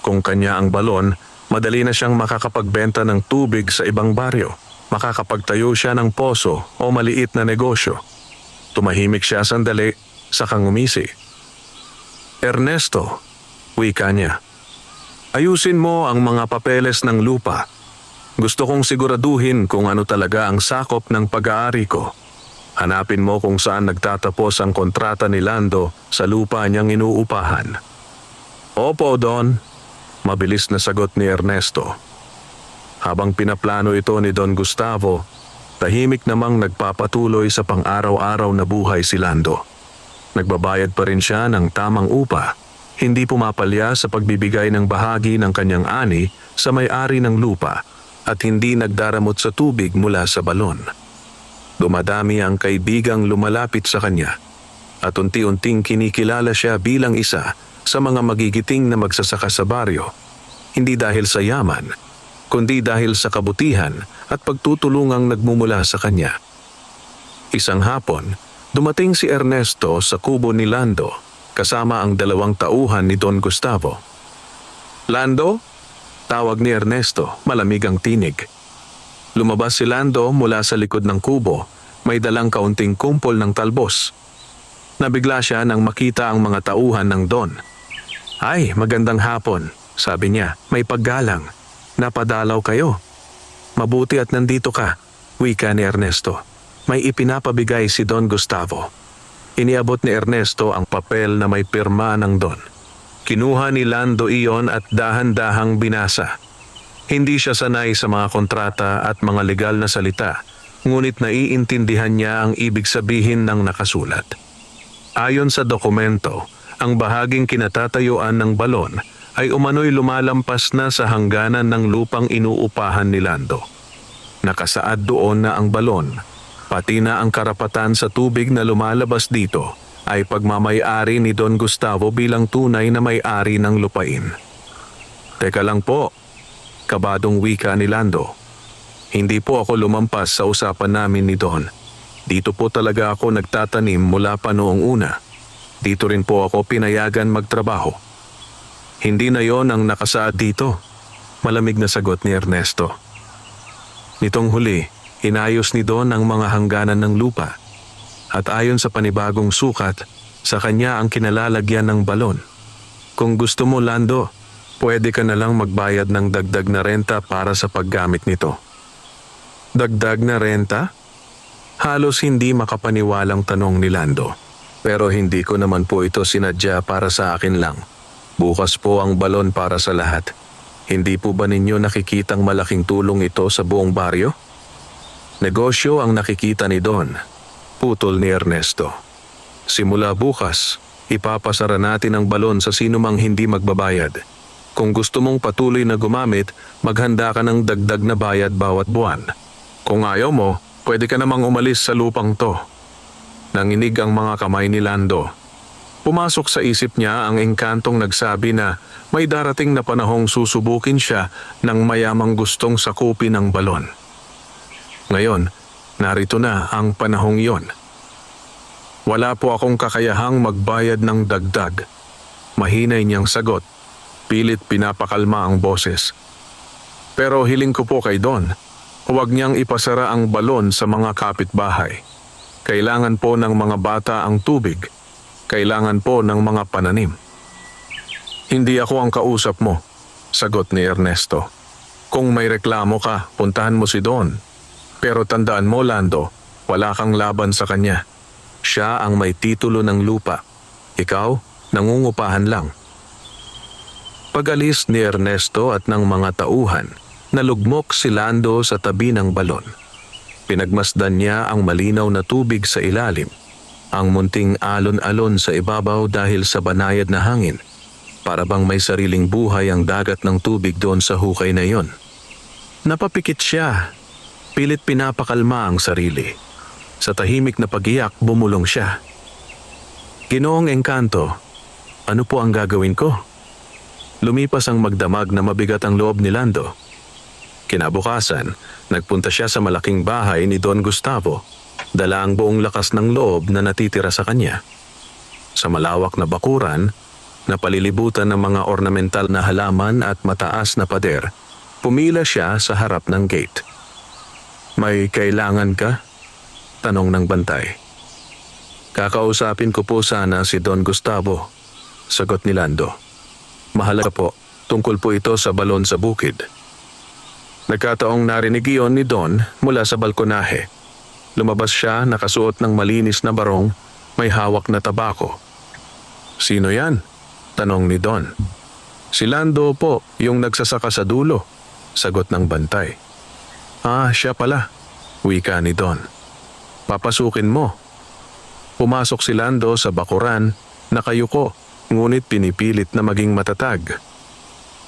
Kung kanya ang balon, madali na siyang makakapagbenta ng tubig sa ibang baryo. Makakapagtayo siya ng poso o maliit na negosyo. Tumahimik siya sandali, sakang umisi. Ernesto, wika niya. Ayusin mo ang mga papeles ng lupa. Gusto kong siguraduhin kung ano talaga ang sakop ng pag-aari ko. Hanapin mo kung saan nagtatapos ang kontrata ni Lando sa lupa niyang inuupahan. Opo, Don. Mabilis na sagot ni Ernesto. Habang pinaplano ito ni Don Gustavo, tahimik namang nagpapatuloy sa pang-araw-araw na buhay si Lando. Nagbabayad pa rin siya ng tamang upa, hindi pumapalya sa pagbibigay ng bahagi ng kanyang ani sa may-ari ng lupa at hindi nagdaramot sa tubig mula sa balon. Dumadami ang kaibigang lumalapit sa kanya at unti-unting kinikilala siya bilang isa sa mga magigiting na magsasaka sa baryo, hindi dahil sa yaman, kundi dahil sa kabutihan at pagtutulungang nagmumula sa kanya. Isang hapon, dumating si Ernesto sa kubo ni Lando kasama ang 2 tauhan ni Don Gustavo. Lando? Tawag ni Ernesto, malamig ang tinig. Lumabas si Lando mula sa likod ng kubo, may dalang kaunting kumpol ng talbos. Nabigla siya nang makita ang mga tauhan ng Don. Ay, magandang hapon, sabi niya, may paggalang. Napadalaw kayo. Mabuti at nandito ka, wika ni Ernesto. May ipinapabigay si Don Gustavo. Iniabot ni Ernesto ang papel na may pirma ng Don. Kinuha ni Lando iyon at dahan-dahang binasa. Hindi siya sanay sa mga kontrata at mga legal na salita, ngunit naiintindihan niya ang ibig sabihin ng nakasulat. Ayon sa dokumento, ang bahaging kinatatayuan ng balon ay umano'y lumalampas na sa hangganan ng lupang inuupahan ni Lando. Nakasaad doon na ang balon, pati na ang karapatan sa tubig na lumalabas dito, ay pagmamay-ari ni Don Gustavo bilang tunay na may-ari ng lupain. Teka lang po, kabadong wika ni Lando. Hindi po ako lumampas sa usapan namin ni Don. Dito po talaga ako nagtatanim mula pa noong una. Dito rin po ako pinayagan magtrabaho. Hindi na yon ang nakasaad dito. Malamig na sagot ni Ernesto. Nitong huli, inayos ni Don ang mga hangganan ng lupa. At ayon sa panibagong sukat, sa kanya ang kinalalagyan ng balon. Kung gusto mo, Lando, pwede ka na lang magbayad ng dagdag na renta para sa paggamit nito. Dagdag na renta? Halos hindi makapaniwalang tanong ni Lando. Pero hindi ko naman po ito sinadya para sa akin lang. Bukas po ang balon para sa lahat. Hindi po ba ninyo nakikitang malaking tulong ito sa buong baryo? Negosyo ang nakikita ni Don. Putol ni Ernesto. Simula bukas, ipapasara natin ang balon sa sinumang hindi magbabayad. Kung gusto mong patuloy na gumamit, maghanda ka ng dagdag na bayad bawat buwan. Kung ayaw mo, pwede ka namang umalis sa lupang to. Nanginig ang mga kamay ni Lando. Pumasok sa isip niya ang engkantong nagsabi na may darating na panahong susubukin siya ng mayamang gustong sakupin ang balon. Ngayon, narito na ang panahong iyon. Wala po akong kakayahang magbayad ng dagdag. Mahinay niyang sagot. Pilit pinapakalma ang boses. Pero hiling ko po kay Don, huwag niyang ipasara ang balon sa mga kapitbahay. Kailangan po ng mga bata ang tubig. Kailangan po ng mga pananim. Hindi ako ang kausap mo, sagot ni Ernesto. Kung may reklamo ka, puntahan mo si Don. Pero tandaan mo, Lando, wala kang laban sa kanya. Siya ang may titulo ng lupa. Ikaw, nangungupahan lang. Pag-alis ni Ernesto at ng mga tauhan, nalugmok si Lando sa tabi ng balon. Pinagmasdan niya ang malinaw na tubig sa ilalim, ang munting alon-alon sa ibabaw dahil sa banayad na hangin. Para bang may sariling buhay ang dagat ng tubig doon sa hukay na iyon. Napapikit siya. Pilit pinapakalma ang sarili. Sa tahimik na pag-iyak, bumulong siya. Ginoong Engkanto, ano po ang gagawin ko? Lumipas ang magdamag na mabigat ang loob ni Lando. Kinabukasan, nagpunta siya sa malaking bahay ni Don Gustavo, dala ang buong lakas ng loob na natitira sa kanya. Sa malawak na bakuran, na palilibutan ng mga ornamental na halaman at mataas na pader, pumila siya sa harap ng gate. May kailangan ka? Tanong ng bantay. Kakausapin ko po sana si Don Gustavo, sagot ni Lando. Mahalaga po, tungkol po ito sa balon sa bukid. Nagkataong narinig iyon ni Don mula sa balkonahe. Lumabas siya nakasuot ng malinis na barong, may hawak na tabako. Sino yan? Tanong ni Don. Si Lando po, yung nagsasaka sa dulo, sagot ng bantay. Ah, siya pala, wika ni Don. Papasukin mo. Pumasok si Lando sa bakuran, nakayuko, ngunit pinipilit na maging matatag.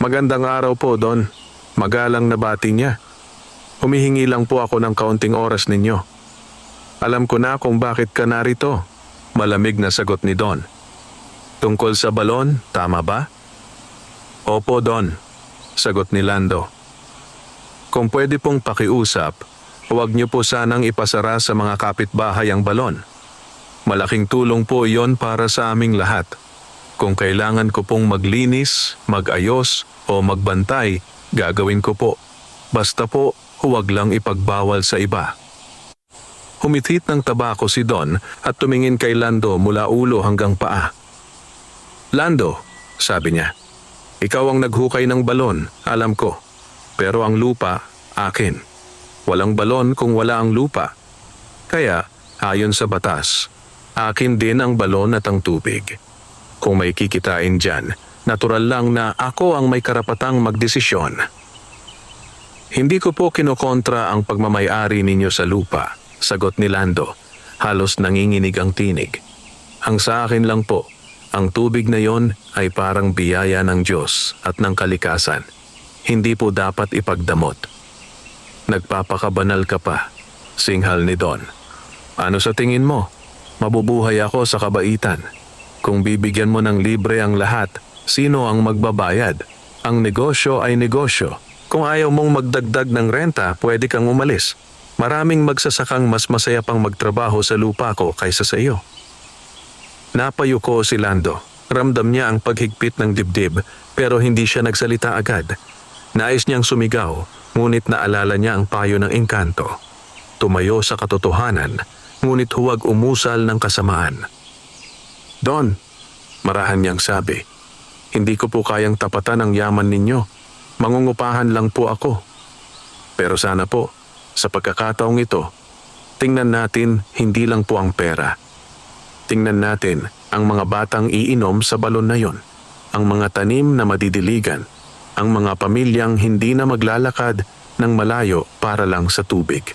Magandang araw po, Don. Magalang na bati niya. Humihingi lang po ako ng kaunting oras ninyo. Alam ko na kung bakit ka narito, malamig na sagot ni Don. Tungkol sa balon, tama ba? Opo, Don, sagot ni Lando. Kung pwede pong pakiusap, huwag niyo po sanang ipasara sa mga kapitbahay ang balon. Malaking tulong po iyon para sa aming lahat. Kung kailangan ko pong maglinis, magayos o magbantay, gagawin ko po. Basta po, huwag lang ipagbawal sa iba. Humitit ng tabako si Don at tumingin kay Lando mula ulo hanggang paa. Lando, sabi niya, ikaw ang naghukay ng balon, alam ko. Pero ang lupa, akin. Walang balon kung wala ang lupa. Kaya, ayon sa batas, akin din ang balon at ang tubig. Kung may kikitain dyan, natural lang na ako ang may karapatang magdesisyon. Hindi ko po kinokontra ang pagmamayari ninyo sa lupa, sagot ni Lando. Halos nanginginig ang tinig. Ang sa akin lang po, ang tubig na yon ay parang biyaya ng Diyos at ng kalikasan. Hindi po dapat ipagdamot. Nagpapakabanal ka pa, singhal ni Don. Ano sa tingin mo? Mabubuhay ako sa kabaitan. Kung bibigyan mo ng libre ang lahat, sino ang magbabayad? Ang negosyo ay negosyo. Kung ayaw mong magdagdag ng renta, pwede kang umalis. Maraming magsasakang mas masaya pang magtrabaho sa lupa ko kaysa sa iyo. Napayuko si Lando. Ramdam niya ang paghigpit ng dibdib pero hindi siya nagsalita agad. Nais niyang sumigaw, ngunit naalala niya ang payo ng Engkanto. Tumayo sa katotohanan, ngunit huwag umusal ng kasamaan. Don, marahan niyang sabi, hindi ko po kayang tapatan ang yaman ninyo. Mangungupahan lang po ako. Pero sana po, sa pagkakataong ito, tingnan natin hindi lang po ang pera. Tingnan natin ang mga batang iinom sa balon na yon, ang mga tanim na madidiligan, ang mga pamilyang hindi na maglalakad ng malayo para lang sa tubig.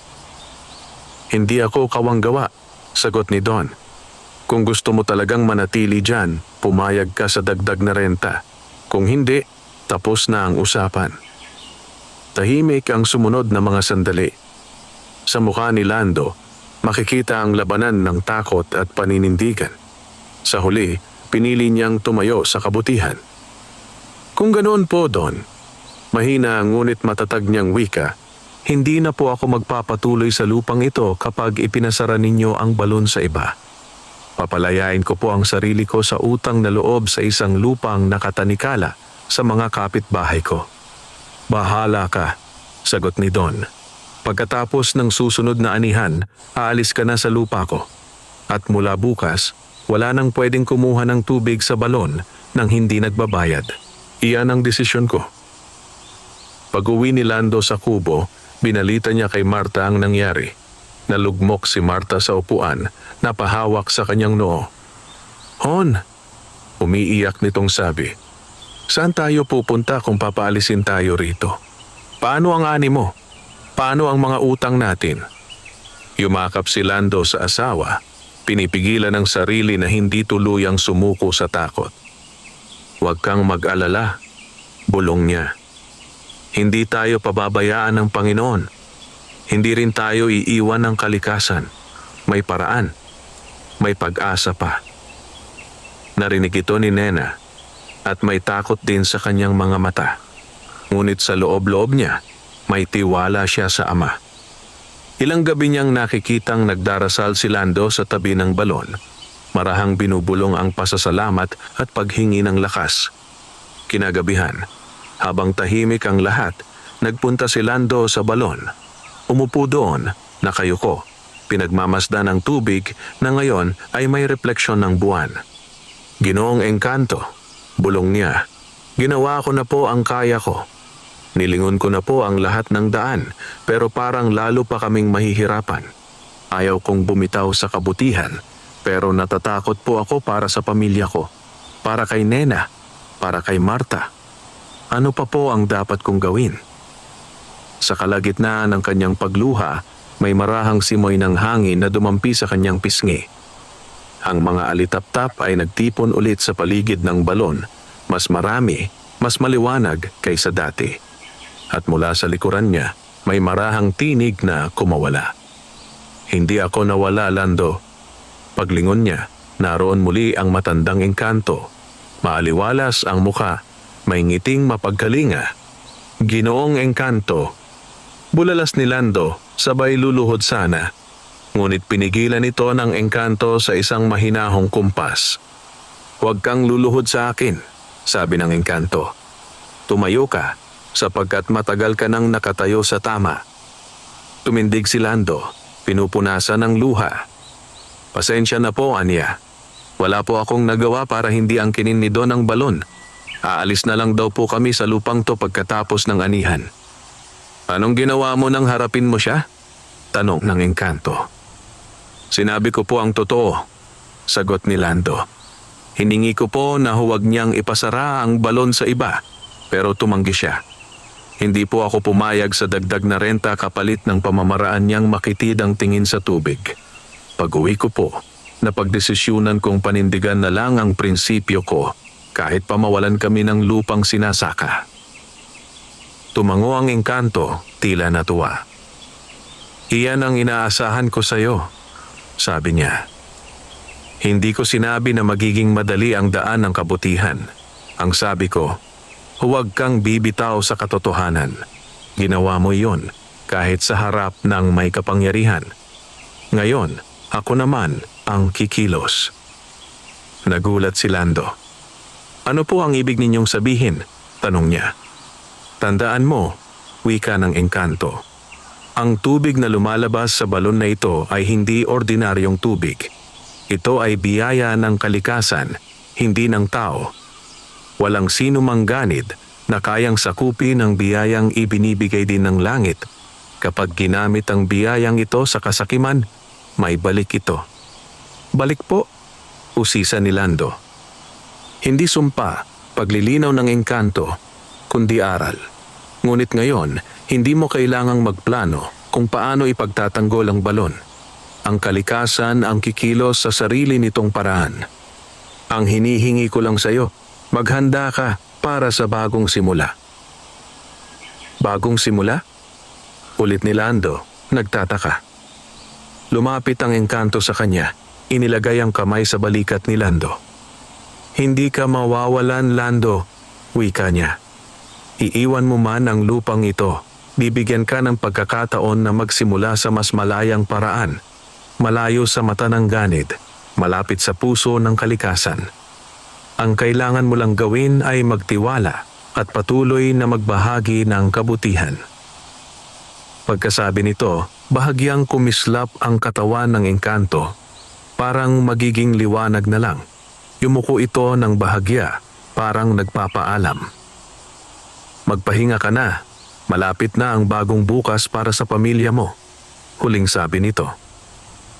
Hindi ako kawanggawa, sagot ni Don. Kung gusto mo talagang manatili dyan, pumayag ka sa dagdag na renta. Kung hindi, tapos na ang usapan. Tahimik ang sumunod na mga sandali. Sa mukha ni Lando, makikita ang labanan ng takot at paninindigan. Sa huli, pinili niyang tumayo sa kabutihan. Kung ganoon po, Don, mahina ngunit matatag niyang wika, hindi na po ako magpapatuloy sa lupang ito kapag ipinasara ninyo ang balon sa iba. Papalayain ko po ang sarili ko sa utang na loob sa isang lupang nakatanikala sa mga kapitbahay ko. Bahala ka, sagot ni Don. Pagkatapos ng susunod na anihan, aalis ka na sa lupa ko. At mula bukas, Wala nang pwedeng kumuha ng tubig sa balon nang hindi nagbabayad. Iyan ang desisyon ko. Pag-uwi ni Lando sa kubo, binalita niya kay Marta ang nangyari. Nalugmok si Marta sa upuan, napahawak sa kanyang noo. "Hon," umiiyak nitong sabi, "saan tayo pupunta kung papaalisin tayo rito? Paano ang ani mo? Paano ang mga utang natin?" Yumakap si Lando sa asawa, pinipigilan ang sarili na hindi tuluyang sumuko sa takot. "Huwag kang mag-alala," bulong niya. "Hindi tayo pababayaan ng Panginoon. Hindi rin tayo iiwan ng kalikasan. May paraan. May pag-asa pa." Narinig ito ni Nena at may takot din sa kanyang mga mata. Ngunit sa loob-loob niya, may tiwala siya sa Ama. Ilang gabi niyang nakikitang nagdarasal si Lando sa tabi ng balon. Marahang binubulong ang pasasalamat at paghingi ng lakas. Kinagabihan, habang tahimik ang lahat, nagpunta si Lando sa balon. Umupo doon, nakayuko, pinagmamasdan ng tubig na ngayon ay may refleksyon ng buwan. "Ginoong Engkanto," bulong niya, "ginawa ko na po ang kaya ko. Nilingon ko na po ang lahat ng daan, pero parang lalo pa kaming mahihirapan. Ayaw kong bumitaw sa kabutihan, pero natatakot po ako para sa pamilya ko, para kay Nena, para kay Marta. Ano pa po ang dapat kong gawin?" Sa kalagitnaan ng kanyang pagluha, may marahang simoy ng hangin na dumampi sa kanyang pisngi. Ang mga alitap-tap ay nagtipon ulit sa paligid ng balon, mas marami, mas maliwanag kaysa dati. At mula sa likuran niya, may marahang tinig na kumawala. "Hindi ako nawala, Lando." Paglingon niya, naroon muli ang matandang Engkanto. Maaliwalas ang muka, may ngiting mapagkalinga. "Ginoong Engkanto." Bulalas ni Lando, sabay luluhod sana. Ngunit pinigilan ito ng Engkanto sa isang mahinahong kumpas. "Huwag kang luluhod sa akin," sabi ng Engkanto. "Tumayo ka, sapagkat matagal ka nang nakatayo sa tama." Tumindig si Lando, pinupunasan ng luha. "Pasensya na po, Anya. Wala po akong nagawa para hindi angkinin ni Don ang balon. Aalis na lang daw po kami sa lupang to pagkatapos ng anihan." "Anong ginawa mo nang harapin mo siya?" tanong ng Engkanto. "Sinabi ko po ang totoo," sagot ni Lando. "Hiningi ko po na huwag niyang ipasara ang balon sa iba, pero tumanggi siya. Hindi po ako pumayag sa dagdag na renta kapalit ng pamamaraan niyang makitid ang tingin sa tubig. Pag-uwi ko po, napagdesisyunan kong panindigan na lang ang prinsipyo ko kahit pamawalan kami ng lupang sinasaka." Tumango ang Engkanto, tila natuwa. "Iyan ang inaasahan ko sa iyo," sabi niya. "Hindi ko sinabi na magiging madali ang daan ng kabutihan. Ang sabi ko, huwag kang bibitaw sa katotohanan. Ginawa mo iyon kahit sa harap ng may kapangyarihan. Ngayon, ako naman ang kikilos." Nagulat si Lando. "Ano po ang ibig ninyong sabihin?" tanong niya. "Tandaan mo," wika ng Engkanto, "ang tubig na lumalabas sa balon na ito ay hindi ordinaryong tubig. Ito ay biyaya ng kalikasan, hindi ng tao. Walang sino mang ganid na kayang sakupin ang biyayang ibinibigay din ng langit. Kapag ginamit ang biyayang ito sa kasakiman, may balik ito." "Balik po?" usisa ni Lando. Hindi sumpa, paglilinaw ng Engkanto, kundi aral. Ngunit ngayon, hindi mo kailangang magplano kung paano ipagtatanggol ang balon. Ang kalikasan ang kikilos sa sarili nitong paraan. Ang hinihingi ko lang sa iyo, maghanda ka para sa bagong simula." "Bagong simula?" ulit ni Lando, nagtataka. Lumapit ang Engkanto sa kanya, inilagay ang kamay sa balikat ni Lando. "Hindi ka mawawalan, Lando," wika niya. "Iiwan mo man ang lupang ito, bibigyan ka ng pagkakataon na magsimula sa mas malayang paraan, malayo sa mata ng ganid, malapit sa puso ng kalikasan. Ang kailangan mo lang gawin ay magtiwala at patuloy na magbahagi ng kabutihan." Pagkasabi nito, bahagyang kumislap ang katawan ng Engkanto. Parang magiging liwanag na lang. Yumuko ito ng bahagya, parang nagpapaalam. Magpahinga ka na. Malapit na ang bagong bukas para sa pamilya mo. Huling sabi nito.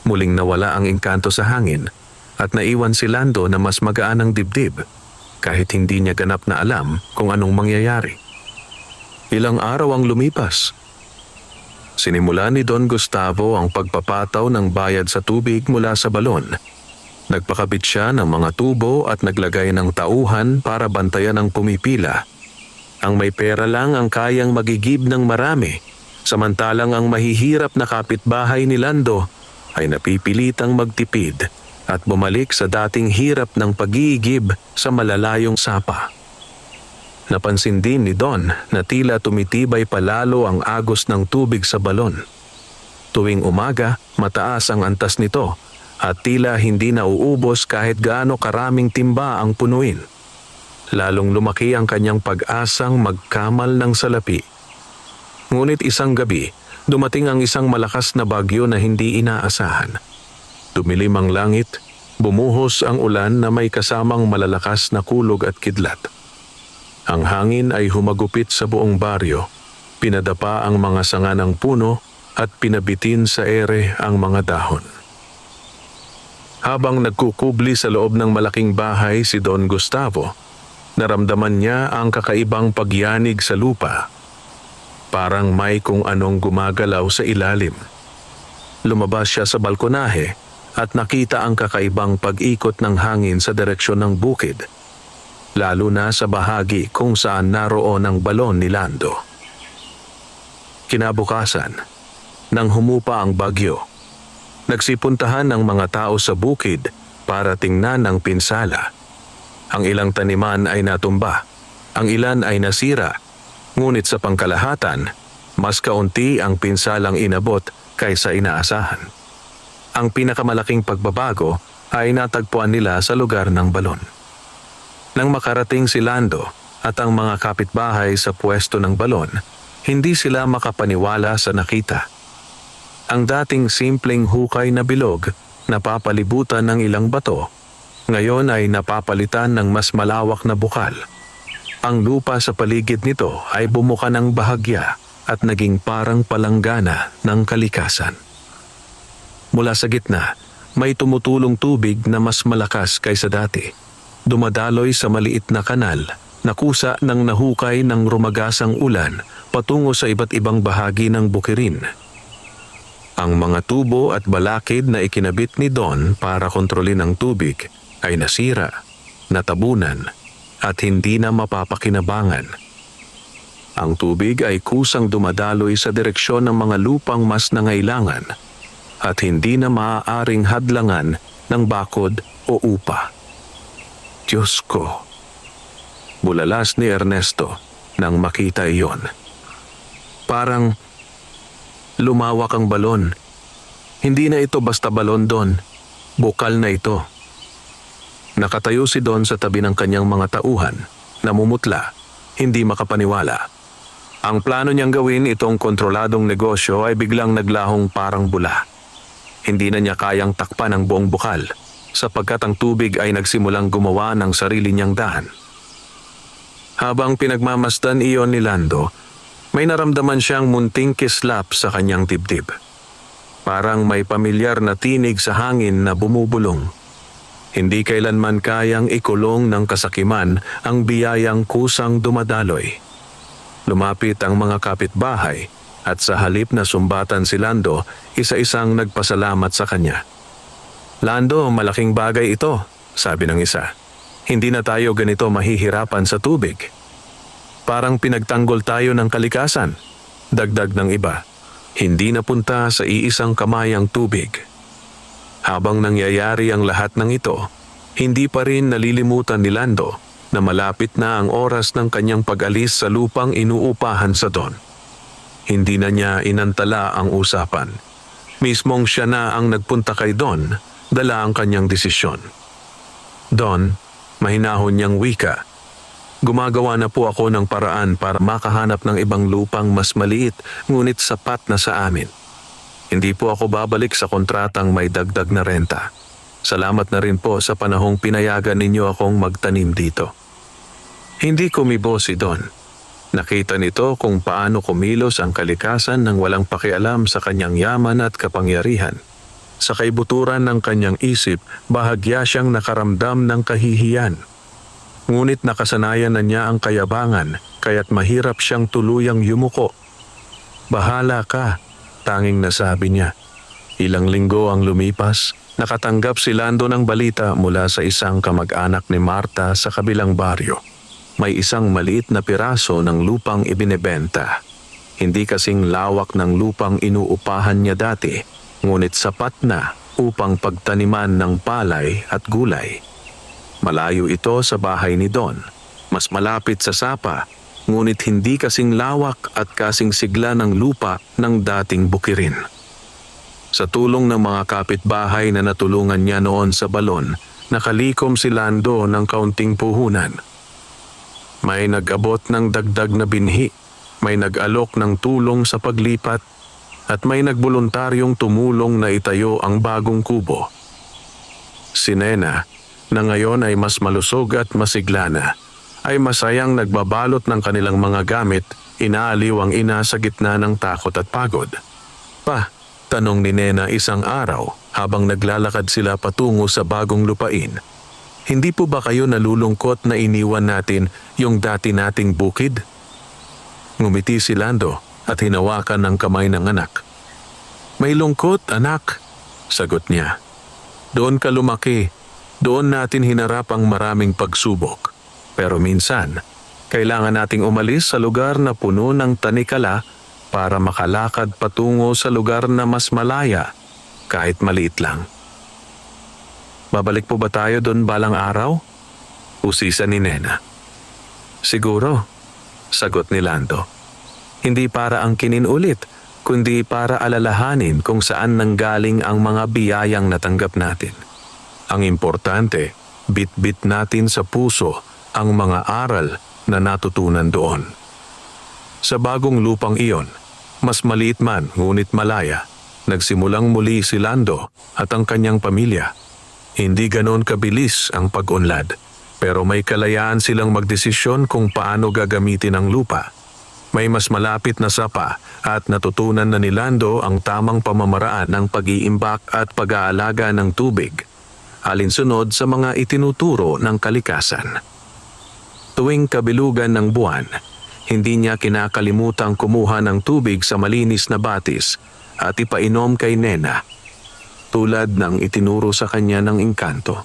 Muling nawala ang engkanto sa hangin at naiwan si Lando na mas magaan ang dibdib kahit hindi niya ganap na alam kung anong mangyayari. Ilang araw ang lumipas. Sinimula ni Don Gustavo ang pagpapataw ng bayad sa tubig mula sa balon. Nagpakabit siya ng mga tubo at naglagay ng tauhan para bantayan ang pumipila. Ang may pera lang ang kayang magigib ng marami, samantalang ang mahihirap na kapitbahay ni Lando ay napipilitang magtipid at bumalik sa dating hirap ng pag-iigib sa malalayong sapa. Napansin din ni Don na tila tumitibay palalo ang agos ng tubig sa balon. Tuwing umaga, mataas ang antas nito at tila hindi nauubos kahit gaano karaming timba ang punuin. Lalong lumaki ang kanyang pag-asang magkamal ng salapi. Ngunit isang gabi, dumating ang isang malakas na bagyo na hindi inaasahan. Dumilim ang langit, bumuhos ang ulan na may kasamang malalakas na kulog at kidlat. Ang hangin ay humagupit sa buong baryo, pinadapa ang mga sanga ng puno at pinabitin sa ere ang mga dahon. Habang nagkukubli sa loob ng malaking bahay si Don Gustavo, naramdaman niya ang kakaibang pagyanig sa lupa. Parang may kung anong gumagalaw sa ilalim. Lumabas siya sa balkonahe at nakita ang kakaibang pag-ikot ng hangin sa direksyon ng bukid, lalo na sa bahagi kung saan naroon ang balon ni Lando. Kinabukasan, nang humupa ang bagyo, nagsipuntahan ang mga tao sa bukid para tingnan ang pinsala. Ang ilang taniman ay natumba, ang ilan ay nasira, ngunit sa pangkalahatan, mas kaunti ang pinsalang inabot kaysa inaasahan. Ang pinakamalaking pagbabago ay natagpuan nila sa lugar ng balon. Nang makarating si Lando at ang mga kapitbahay sa pwesto ng balon, hindi sila makapaniwala sa nakita. Ang dating simpleng hukay na bilog na papalibutan ng ilang bato, ngayon ay napapalitan ng mas malawak na bukal. Ang lupa sa paligid nito ay bumuka ng bahagya at naging parang palanggana ng kalikasan. Mula sa gitna, may tumutulong tubig na mas malakas kaysa dati. Dumadaloy sa maliit na kanal na kusa ng nahukay ng rumagasang ulan patungo sa iba't ibang bahagi ng bukirin. Ang mga tubo at balakid na ikinabit ni Don para kontrolin ang tubig ay nasira, natabunan at hindi na mapapakinabangan. Ang tubig ay kusang dumadaloy sa direksyon ng mga lupang mas nangailangan at hindi na maaaring hadlangan ng bakod o upa. Diyos ko! Bulalas ni Ernesto nang makita iyon. Parang lumawak ang balon. Hindi na ito basta balon, Don. Bukal na ito. Nakatayo si Don sa tabi ng kanyang mga tauhan, namumutla, hindi makapaniwala. Ang plano niyang gawin itong kontroladong negosyo ay biglang naglahong parang bula. Hindi na niya kayang takpan ang buong bukal, sapagkat ang tubig ay nagsimulang gumawa ng sarili niyang daan. Habang pinagmamasdan iyon ni Lando, may naramdaman siyang munting kislap sa kanyang dibdib. Parang may pamilyar na tinig sa hangin na bumubulong. Hindi kailanman kayang ikulong ng kasakiman ang biyayang kusang dumadaloy. Lumapit ang mga kapitbahay at sa halip na sumbatan si Lando, isa-isang nagpasalamat sa kanya. Lando, malaking bagay ito, sabi ng isa. Hindi na tayo ganito mahihirapan sa tubig. Parang pinagtanggol tayo ng kalikasan. Dagdag ng iba, hindi napunta sa iisang kamay ang tubig. Habang nangyayari ang lahat ng ito, hindi pa rin nalilimutan ni Lando na malapit na ang oras ng kanyang pag-alis sa lupang inuupahan sa Don. Hindi na niya inantala ang usapan. Mismong siya na ang nagpunta kay Don, dala ang kanyang desisyon. Don, mahinahon niyang wika. Gumagawa na po ako ng paraan para makahanap ng ibang lupang mas maliit ngunit sapat na sa amin. Hindi po ako babalik sa kontratang may dagdag na renta. Salamat na rin po sa panahong pinayagan ninyo akong magtanim dito. Hindi kumibo si Don. Nakita nito kung paano kumilos ang kalikasan nang walang pakialam sa kanyang yaman at kapangyarihan. Sa kaibuturan ng kanyang isip, bahagya siyang nakaramdam ng kahihiyan. Ngunit nakasanayan na niya ang kayabangan, kaya't mahirap siyang tuluyang yumuko. Bahala ka, tanging nasabi niya. Ilang linggo ang lumipas, nakatanggap si Lando ng balita mula sa isang kamag-anak ni Marta sa kabilang baryo. May isang maliit na piraso ng lupang ibinebenta. Hindi kasing lawak ng lupang inuupahan niya dati, ngunit sapat na upang pagtaniman ng palay at gulay. Malayo ito sa bahay ni Don, mas malapit sa sapa, ngunit hindi kasing lawak at kasing sigla ng lupa ng dating bukirin. Sa tulong ng mga kapitbahay na natulungan niya noon sa balon, nakalikom si Lando ng kaunting puhunan. May nag-abot ng dagdag na binhi, may nag-alok ng tulong sa paglipat, at may nagboluntaryong tumulong na itayo ang bagong kubo. Si Nena, na ngayon ay mas malusog at masigla na, ay masayang nagbabalot ng kanilang mga gamit, inaaliw ang ina sa gitna ng takot at pagod. Pa, tanong ni Nena isang araw habang naglalakad sila patungo sa bagong lupain. Hindi po ba kayo nalulungkot na iniwan natin yung dati nating bukid? Ngumiti si Lando at hinawakan ang kamay ng anak. May lungkot, anak, sagot niya. Doon ka lumaki, doon natin hinarap ang maraming pagsubok. Pero minsan, kailangan nating umalis sa lugar na puno ng tanikala para makalakad patungo sa lugar na mas malaya, kahit maliit lang. Babalik po ba tayo doon balang araw? Usisa ni Nena. Siguro, sagot ni Lando. Hindi para angkinin ulit, kundi para alalahanin kung saan nanggaling ang mga biyayang natanggap natin. Ang importante, bit-bit natin sa puso ang mga aral na natutunan doon. Sa bagong lupang iyon, mas maliit man ngunit malaya, nagsimulang muli si Lando at ang kanyang pamilya. Hindi ganon kabilis ang pag-unlad, pero may kalayaan silang magdesisyon kung paano gagamitin ang lupa. May mas malapit na sapa at natutunan na ni Lando ang tamang pamamaraan ng pag-iimbak at pag-aalaga ng tubig, alinsunod sa mga itinuturo ng kalikasan. Tuwing kabilugan ng buwan, hindi niya kinakalimutang kumuha ng tubig sa malinis na batis at ipainom kay Nena, tulad ng itinuro sa kanya ng engkanto.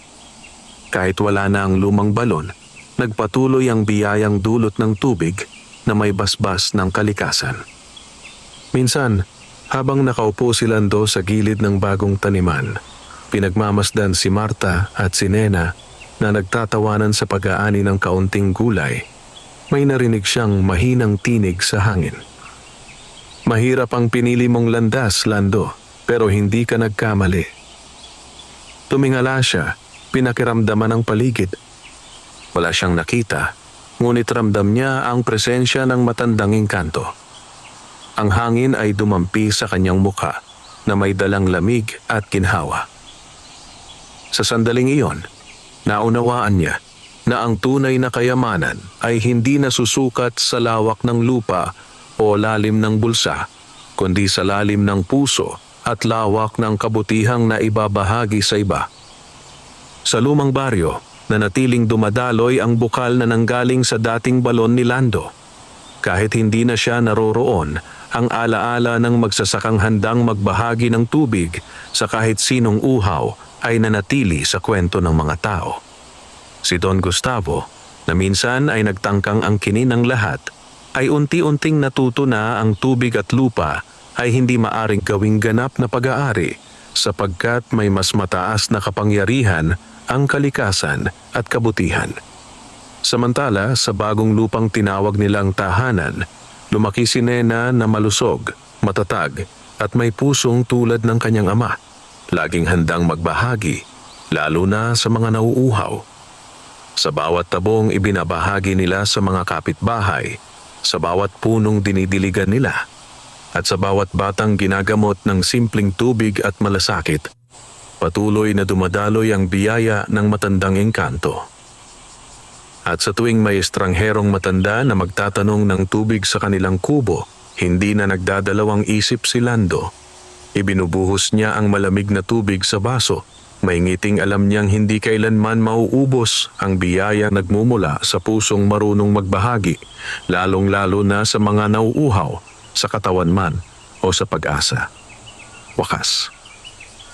Kahit wala na ang lumang balon, nagpatuloy ang biyayang dulot ng tubig na may basbas ng kalikasan. Minsan, habang nakaupo si Lando sa gilid ng bagong taniman, pinagmamasdan si Marta at si Nena na nagtatawanan sa pag-aani ng kaunting gulay. May narinig siyang mahinang tinig sa hangin. Mahirap ang pinili mong landas, Lando, pero hindi ka nagkamali. Tumingala siya, pinakiramdaman ang paligid. Wala siyang nakita, ngunit ramdam niya ang presensya ng matandang engkanto. Ang hangin ay dumampi sa kanyang mukha na may dalang lamig at ginhawa. Sa sandaling iyon, naunawaan niya na ang tunay na kayamanan ay hindi nasusukat sa lawak ng lupa o lalim ng bulsa, kundi sa lalim ng puso at lawak ng kabutihang na ibabahagi sa iba. Sa lumang baryo, nanatiling dumadaloy ang bukal na nanggaling sa dating balon ni Lando. Kahit hindi na siya naroroon, ang alaala ng magsasakang handang magbahagi ng tubig sa kahit sinong uhaw ay nanatili sa kwento ng mga tao. Si Don Gustavo, na minsan ay nagtangkang angkinin ng lahat, ay unti-unting natuto na ang tubig at lupa ay hindi maaring gawing ganap na pag-aari sapagkat may mas mataas na kapangyarihan ang kalikasan at kabutihan. Samantala, sa bagong lupang tinawag nilang tahanan, lumaki si Nena na malusog, matatag at may pusong tulad ng kanyang ama, laging handang magbahagi, lalo na sa mga nauuhaw. Sa bawat tabong ibinabahagi nila sa mga kapitbahay, sa bawat punong dinidiligan nila, at sa bawat batang ginagamot ng simpleng tubig at malasakit, patuloy na dumadaloy ang biyaya ng matandang engkanto. At sa tuwing may estrangherong matanda na magtatanong ng tubig sa kanilang kubo, hindi na nagdadalawang isip si Lando. Ibinubuhos niya ang malamig na tubig sa baso. May ngiting alam niyang hindi kailanman mauubos ang biyaya nagmumula sa pusong marunong magbahagi, lalong-lalo na sa mga nauuhaw, sa katawan man o sa pag-asa. Wakas.